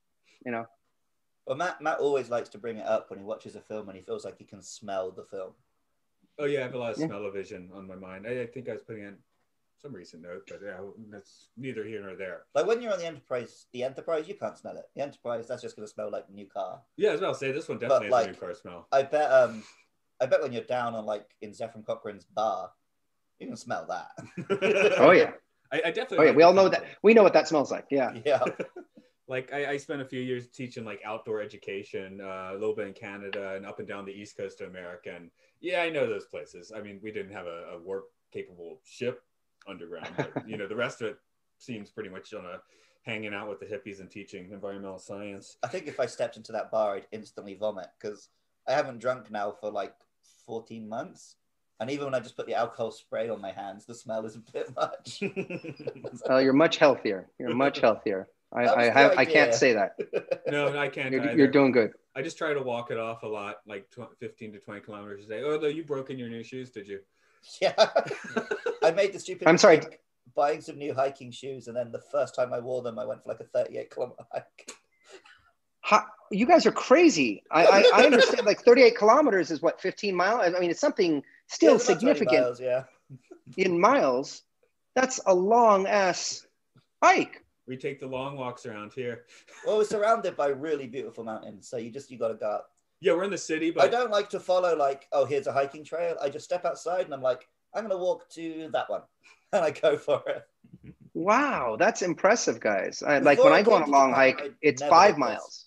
Well, Matt always likes to bring it up when he watches a film and he feels like he can smell the film. Oh yeah, I have a lot of smell-o-vision on my mind. I think I was putting in some recent note, but that's neither here nor there. Like when you're on the Enterprise, you can't smell it. The Enterprise, that's just going to smell like a new car. Yeah, as well. Say this one definitely has a new car smell. I bet when you're down on in Zefram Cochrane's bar, you can smell that. Oh yeah, I definitely. Oh yeah, we all know that. We know what that smells like. Yeah. Yeah. Like I spent a few years teaching outdoor education, a little bit in Canada and up and down the east coast of America. And yeah, I know those places. I mean, we didn't have a warp capable ship underground, but the rest of it seems pretty much hanging out with the hippies and teaching environmental science. I think if I stepped into that bar, I'd instantly vomit, because I haven't drunk now for 14 months. And even when I just put the alcohol spray on my hands, the smell is a bit much. You're much healthier. You're much healthier. I can't say that. No, I can't. You're doing good. I just try to walk it off a lot, 15 to 20 kilometers a day. Although you broke in your new shoes, did you? Yeah. I made the stupid mistake buying some new hiking shoes, and then the first time I wore them, I went for a 38-kilometer hike. You guys are crazy. I understand 38 kilometers is what, 15 miles? I mean, it's something still significant. Miles, yeah. In miles. That's a long ass hike. We take the long walks around here. Well, we're surrounded by really beautiful mountains, so you got to go up. Yeah, we're in the city, but I don't like to follow here's a hiking trail. I just step outside and I'm like, I'm going to walk to that one, and I go for it. Wow, that's impressive, guys. When I go on a long hike, it's 5 miles.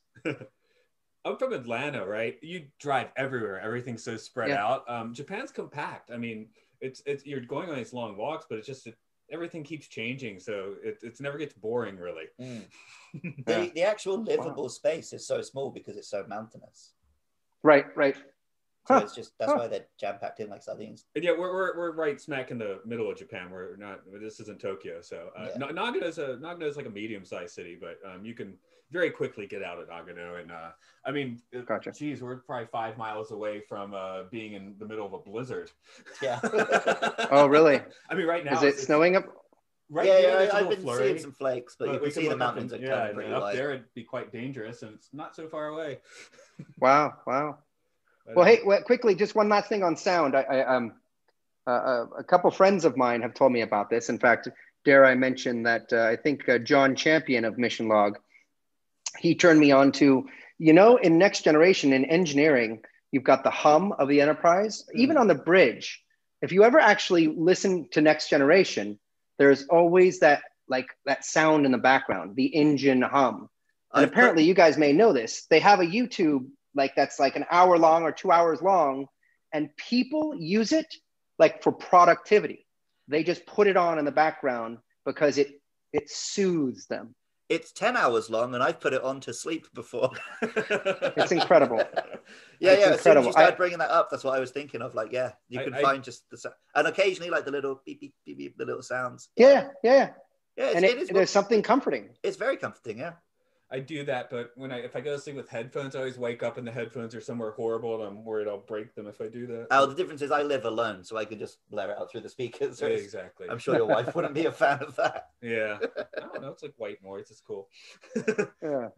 I'm from Atlanta, right? You drive everywhere. Everything's so spread out. Japan's compact. I mean, it's you're going on these long walks, but it's just everything keeps changing, so it never gets boring, really. The actual livable space is so small because it's so mountainous. Right. So it's just that's why they're jam packed in like sardines. And yeah, we're right smack in the middle of Japan. We're not. This isn't Tokyo, so Nagano's like a medium-sized city, but you can very quickly get out of Nagano. And I mean, gotcha. Geez, we're probably 5 miles away from being in the middle of a blizzard. Yeah. Oh, really? I mean, right now is it snowing up? Right? Yeah, There's a I've little been seeing some flakes, but you can see the mountains are kind of pretty up wide. there it'd be quite dangerous, and it's not so far away. Wow. Well, hey, quickly, just one last thing on sound. A couple friends of mine have told me about this. In fact, dare I mention that I think John Champion of Mission Log, he turned me on to, in Next Generation, in engineering, you've got the hum of the Enterprise. Even on the bridge, if you ever actually listen to Next Generation, there's always that sound in the background, the engine hum. And apparently you guys may know this. They have a YouTube that's like an hour long or 2 hours long, and people use it for productivity. They just put it on in the background because it soothes them. It's 10 hours long, and I've put it on to sleep before. It's incredible. Yeah. Incredible. As soon as you started bringing that up, that's what I was thinking of. You can find just and occasionally the little beep, beep, beep, beep, the little sounds. Yeah. And there's something comforting. It's very comforting, yeah. I do that, but if I go to sleep with headphones, I always wake up and the headphones are somewhere horrible, and I'm worried I'll break them if I do that. Oh, the difference is I live alone, so I can just blare it out through the speakers. Yeah, exactly. I'm sure your wife wouldn't be a fan of that. Yeah. I don't know. It's like white noise. It's cool. Yeah.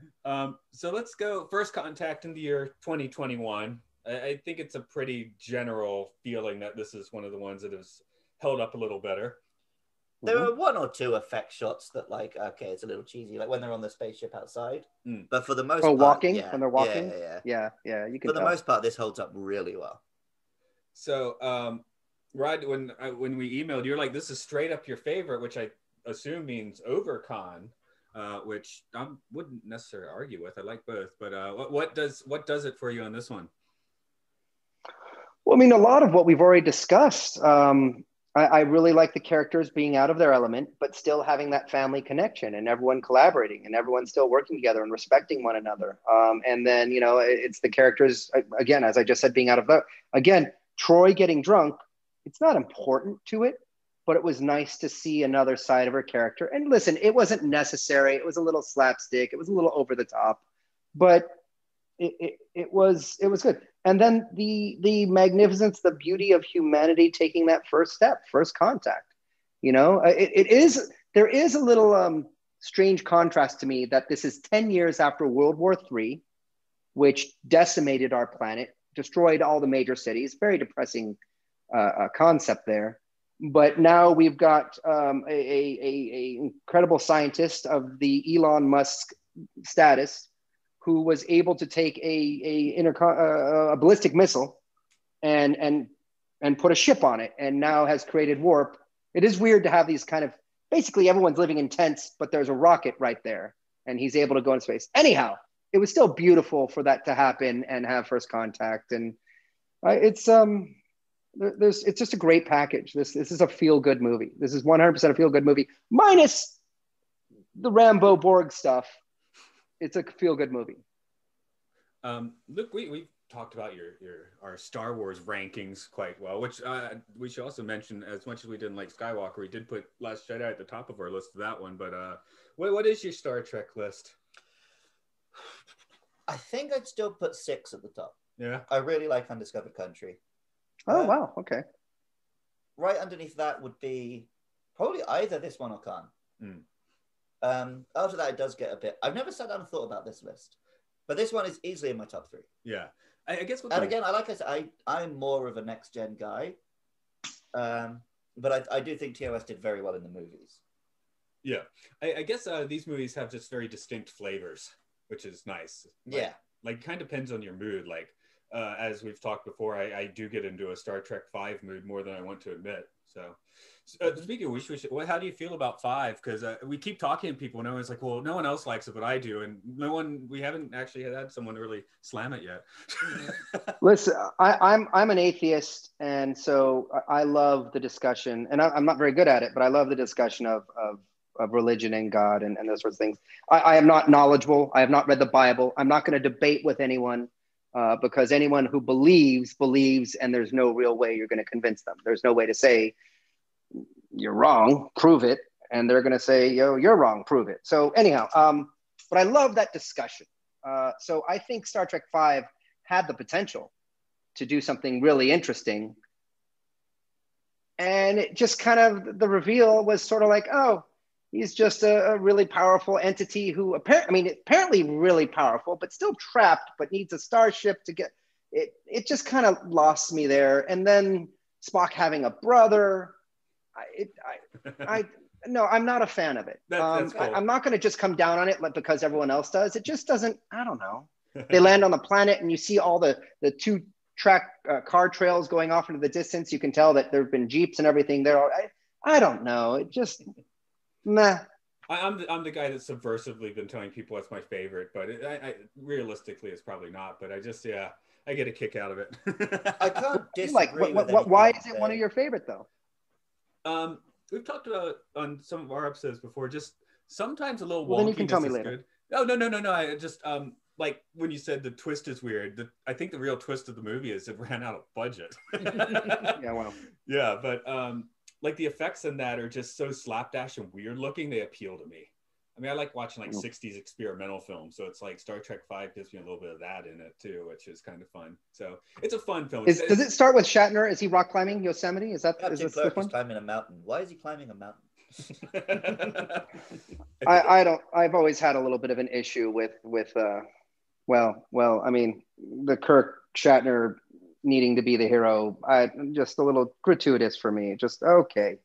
So let's go First Contact in the year 2021. I think it's a pretty general feeling that this is one of the ones that has held up a little better. There are one or two effect shots that okay, it's a little cheesy, like when they're on the spaceship outside. But for the most part, walking, when they're walking? Yeah, you can For the most part, this holds up really well. So, Rod, when we emailed, you're like, this is straight up your favorite, which I assume means overcon, which I wouldn't necessarily argue with. I like both, but what does it for you on this one? Well, I mean, a lot of what we've already discussed. I really like the characters being out of their element, but still having that family connection and everyone collaborating and everyone still working together and respecting one another. And then, it's the characters, again, as I just said, being out of the, again, Troy getting drunk, it's not important to it, but it was nice to see another side of her character. And listen, it wasn't necessary. It was a little slapstick. It was a little over the top, but it was good. And then the magnificence, the beauty of humanity taking that first step, first contact. There is a little strange contrast to me that this is 10 years after World War III, which decimated our planet, destroyed all the major cities. Very depressing concept there. But now we've got a incredible scientist of the Elon Musk status, who was able to take a ballistic missile and put a ship on it, and now has created warp. It is weird to have these kind of, basically everyone's living in tents, but there's a rocket right there, and he's able to go into space. Anyhow, it was still beautiful for that to happen and have first contact, and it's just a great package. This is a feel-good movie. This is 100% a feel-good movie, minus the Rambo Borg stuff. It's a feel-good movie. Look, we've talked about our Star Wars rankings quite well, which we should also mention, as much as we didn't like Skywalker, we did put Last Jedi at the top of our list of that one. But what is your Star Trek list? I think I'd still put 6 at the top. Yeah. I really like Undiscovered Country. Oh, wow. Okay. Right underneath that would be probably either this one or Khan. After that, it does get a bit. I've never sat down and thought about this list, but this one is easily in my top 3. Yeah, I guess. Again, like I said, I'm more of a next gen guy, but I do think TOS did very well in the movies. Yeah, I guess these movies have just very distinct flavors, which is nice. Kind of depends on your mood. As we've talked before, I do get into a Star Trek 5 mood more than I want to admit. So speaking of which, how do you feel about 5? Because we keep talking to people and everyone's like, well, no one else likes it, but I do. And we haven't actually had someone really slam it yet. Listen, I'm an atheist. And so I love the discussion, and I'm not very good at it, but I love the discussion of religion and God and those sorts of things. I am not knowledgeable. I have not read the Bible. I'm not going to debate with anyone. Because anyone who believes, and there's no real way you're going to convince them. There's no way to say, you're wrong, prove it. And they're going to say, you're wrong, prove it. So anyhow, but I love that discussion. So I think Star Trek 5 had the potential to do something really interesting. And it just kind of, the reveal was sort of like, oh, he's just a really powerful entity who apparently really powerful, but still trapped, but needs a starship to get it. It just kind of lost me there. And then Spock having a brother, no, I'm not a fan of it. That's cool. I'm not going to just come down on it because everyone else does. It just doesn't, I don't know. They land on the planet and you see all the 2-track car trails going off into the distance. You can tell that there have been Jeeps and everything there. I don't know. It just, meh. I'm the guy that's subversively been telling people it's my favorite, but realistically it's probably not. But I get a kick out of it. I can't disagree with why is it one of your favorite though? We've talked about on some of our episodes before, just sometimes a little wonky. Well, then you can tell me later. Good. No. I just like when you said the twist is weird. I think the real twist of the movie is it ran out of budget. Yeah, well. Yeah, but like the effects in that are just so slapdash and weird looking. They appeal to me. I mean, I like watching like 60s experimental films, so it's like Star Trek V gives me a little bit of that in it too, which is kind of fun. So it's a fun film. Does it start with Shatner? Is he rock climbing Yosemite? Is this the one? Climbing a mountain. Why is he climbing a mountain? I've always had a little bit of an issue with I mean, the Kirk Shatner needing to be the hero. Just a little gratuitous for me. Just okay.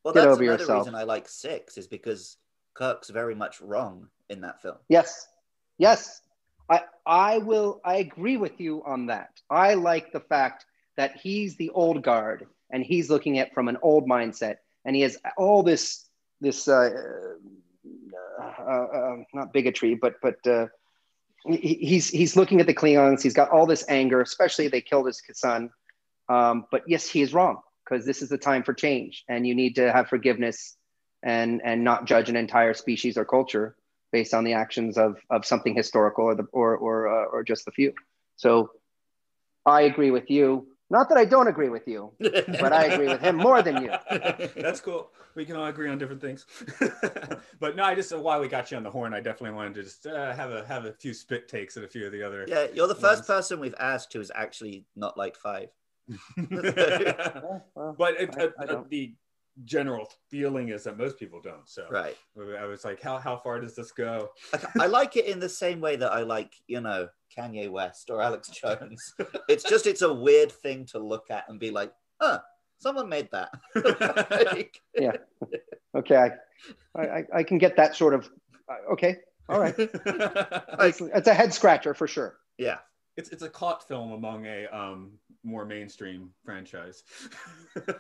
Well, get that's over another yourself. reason I like 6 is because Kirk's very much wrong in that film. Yes. I agree with you on that. I like the fact that he's the old guard and he's looking at from an old mindset, and he has all this not bigotry, but he's looking at the Klingons. He's got all this anger, especially they killed his son. But yes, he is wrong, because this is the time for change, and you need to have forgiveness and not judge an entire species or culture based on the actions of something historical or just the few. So I agree with you. Not that I don't agree with you, but I agree with him more than you. That's cool. We can all agree on different things. But no, while we got you on the horn, I definitely wanted to just have a few spit takes at a few of the other. Yeah, you're the first person we've asked who has actually not liked 5. But the general feeling is that most people don't. So right. I was like, how far does this go? I like it in the same way that I like, Kanye West or Alex Jones. It's a weird thing to look at and be like, someone made that. Yeah. Okay. I can get that sort of, okay. All right. It's a head scratcher for sure. Yeah. It's a caught film among a more mainstream franchise.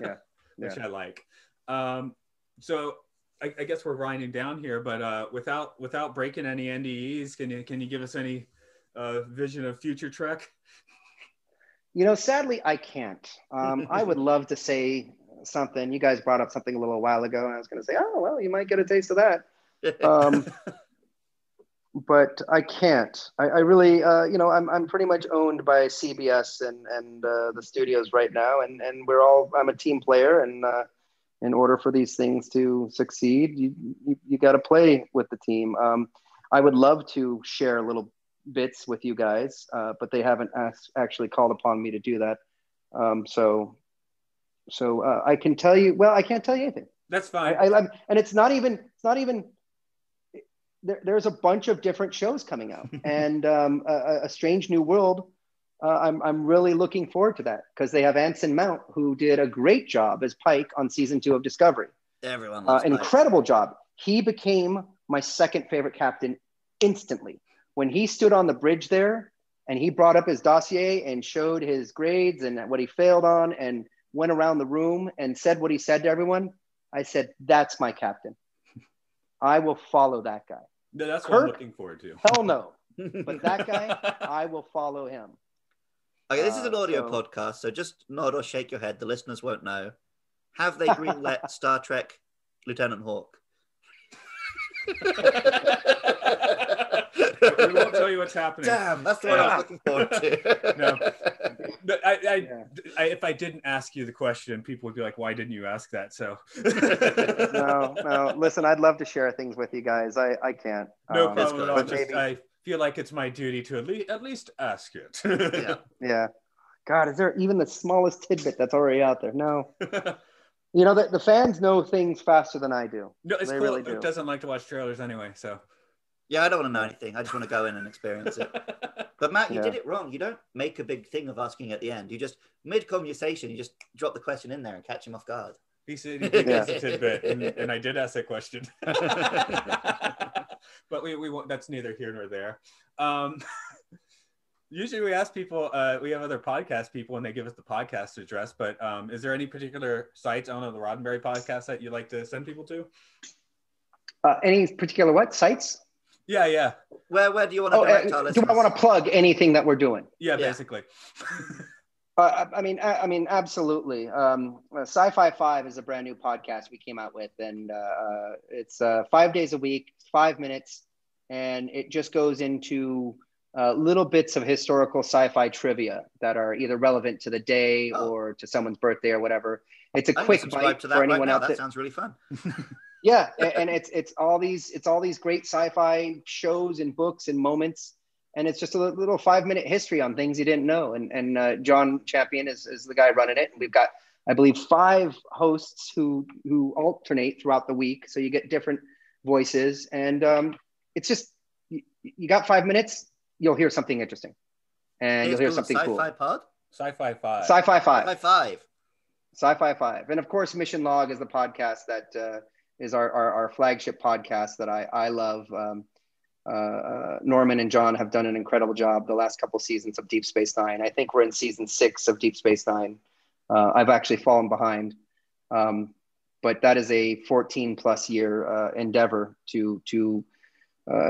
Yeah. Which I like. So I guess we're winding down here, but without breaking any NDEs, can you give us any vision of future Trek? Sadly, I can't. I would love to say something. You guys brought up something a little while ago, and I was going to say, oh, well, you might get a taste of that. But I can't. I really, I'm pretty much owned by CBS and the studios right now, and I'm a team player, and in order for these things to succeed, you got to play with the team. I would love to share little bits with you guys, but they haven't actually called upon me to do that. So I can tell you. Well, I can't tell you anything. That's fine. And it's not even. There's a bunch of different shows coming out, and a Strange New World. I'm really looking forward to that, because they have Anson Mount, who did a great job as Pike on season 2 of Discovery. Everyone loves incredible job. He became my second favorite captain instantly when he stood on the bridge there, and he brought up his dossier and showed his grades and what he failed on, and went around the room and said what he said to everyone. I said, "That's my captain. I will follow that guy." No, that's Kirk, what I'm looking forward to. Hell no. But that guy, I will follow him. Okay, this is an audio podcast, so just nod or shake your head. The listeners won't know. Have they greenlit Star Trek Lieutenant Hawk? We won't tell you what's happening. Damn, that's the one I was looking forward to. No. But if I didn't ask you the question, people would be like, why didn't you ask that? So no. Listen, I'd love to share things with you guys. I can't. No problem at all. I feel like it's my duty to at least ask it. Yeah. God, is there even the smallest tidbit that's already out there? No. You know that the fans know things faster than I do. No, it's they cool. really Luke do. doesn't like to watch trailers anyway, so. Yeah, I don't want to know anything. I just want to go in and experience it. But Matt, you did it wrong. You don't make a big thing of asking at the end. You just, mid-conversation, you just drop the question in there and catch him off guard. He said he did a tidbit, and I did ask that question. But we won't, that's neither here nor there. Usually we ask people, we have other podcast people and they give us the podcast address, but is there any particular sites on the Roddenberry podcast that you'd like to send people to? Any particular what sites? Yeah. Where do you want to direct our listeners? Do I want to plug anything that we're doing? Yeah, basically. I mean, absolutely. Sci-Fi 5 is a brand new podcast we came out with, and it's 5 days a week, 5 minutes, and it just goes into little bits of historical sci-fi trivia that are either relevant to the day or to someone's birthday or whatever. It's a quick bite for anyone out there. That sounds really fun. Yeah, and it's all these great sci-fi shows and books and moments, and it's just a little 5-minute history on things you didn't know. And John Champion is the guy running it, and we've got, I believe, 5 hosts who alternate throughout the week, so you get different voices, and it's just you got 5 minutes, you'll hear something interesting, and you'll hear something cool. Sci-Fi Pod? Sci-Fi 5. Sci-Fi 5. Sci-Fi 5. Sci-Fi 5, and of course, Mission Log is the podcast that is our flagship podcast that I love. Norman and John have done an incredible job the last couple seasons of Deep Space Nine. I think we're in season 6 of Deep Space Nine. I've actually fallen behind, but that is a 14+ year endeavor to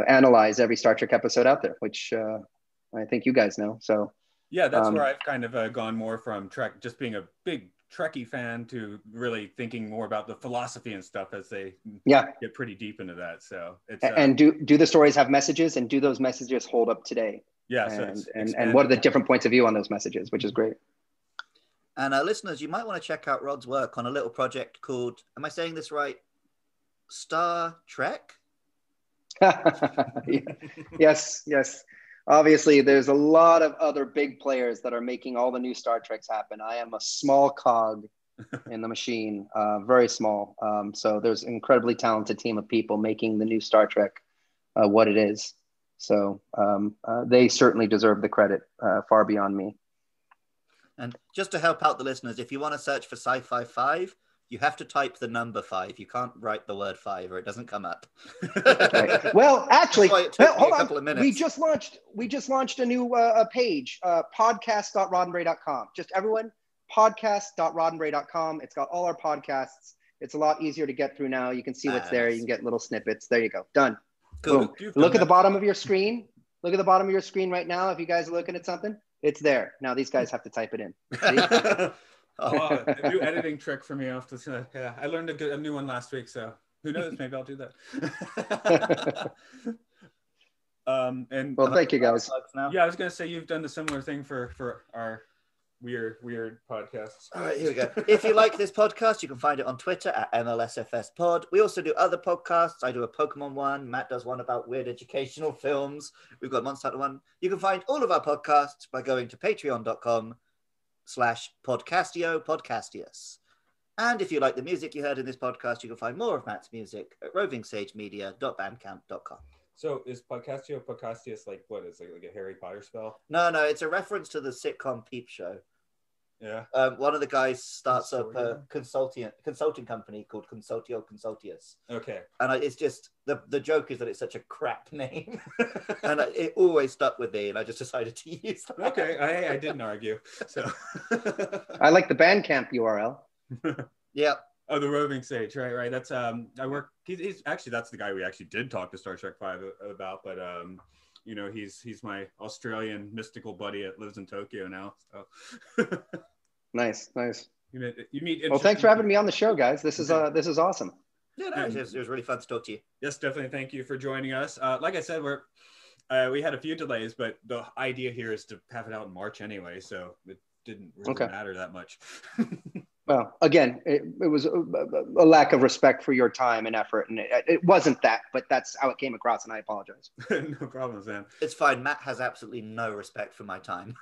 analyze every Star Trek episode out there, which I think you guys know. So yeah, that's where I've kind of gone more from Trek, just being a big Trekkie fan, to really thinking more about the philosophy and stuff as they get pretty deep into that. So it's and do the stories have messages, and do those messages hold up today? Yeah, and what are the different points of view on those messages, which is great. And listeners, you might want to check out Rod's work on a little project called, am I saying this right? Star Trek? Yes. Obviously, there's a lot of other big players that are making all the new Star Treks happen. I am a small cog in the machine, very small. So there's an incredibly talented team of people making the new Star Trek what it is. So they certainly deserve the credit far beyond me. And just to help out the listeners, if you want to search for Sci-Fi 5, you have to type the number 5. You can't write the word 5 or it doesn't come up. Right. Well, actually, hold on. We just launched a new page, podcast.roddenberry.com. Just everyone, podcast.roddenberry.com. It's got all our podcasts. It's a lot easier to get through now. You can see what's there. You can get little snippets. There you go. Done. Cool. Boom. Look at the bottom of your screen. Look at the bottom of your screen right now. If you guys are looking at something, it's there. Now these guys have to type it in. A new editing trick for me. I learned a new one last week, so who knows? Maybe I'll do that. Well, thank you guys. Yeah, I was gonna say you've done the similar thing for our weird podcasts. All right, here we go. If you like this podcast, you can find it on Twitter at MLSFS Pod. We also do other podcasts. I do a Pokemon one. Matt does one about weird educational films. We've got a Monster Hunter one. You can find all of our podcasts by going to patreon.com/podcastio. And if you like the music you heard in this podcast, you can find more of Matt's music at rovingsagemedia.bandcamp.com. So is Podcastius like what is it, like a Harry Potter spell? No, it's a reference to the sitcom Peep Show. Yeah. One of the guys starts up a consulting company called Consultio Consultius. Okay. And it's just the joke is that it's such a crap name, and it always stuck with me, and I just decided to use that. Okay, I didn't argue. So I like the Bandcamp URL. Yeah. Oh, the Roving Sage, right. That's I work. He's actually, that's the guy we actually did talk to Star Trek 5 about, but you know, he's my Australian mystical buddy that lives in Tokyo now. So. Nice. You meet. Well, thanks for having me on the show, guys. This is awesome. Yeah, no, it was really fun to talk to you. Yes, definitely. Thank you for joining us. Like I said, we had a few delays, but the idea here is to have it out in March anyway, so it didn't really matter that much. Well, again, it was a lack of respect for your time and effort, and it wasn't that, but that's how it came across, and I apologize. No problem, Sam. It's fine. Matt has absolutely no respect for my time.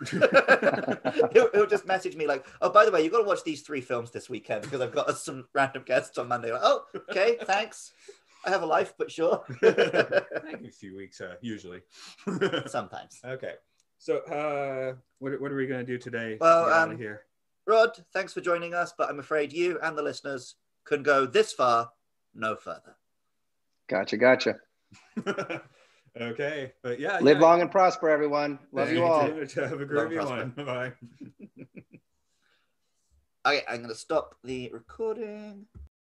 he'll just message me like, "Oh, by the way, you've got to watch these 3 films this weekend because I've got some random guests on Monday." Like, oh, okay, thanks. I have a life, but sure. A few weeks, usually. Sometimes. Okay. So, what are we going to do today? Well, here. Rod, thanks for joining us, but I'm afraid you and the listeners can go this far, no further. Gotcha. Okay, but yeah. Live long and prosper, everyone. Love you all. Have a great one. Bye. Okay, I'm going to stop the recording.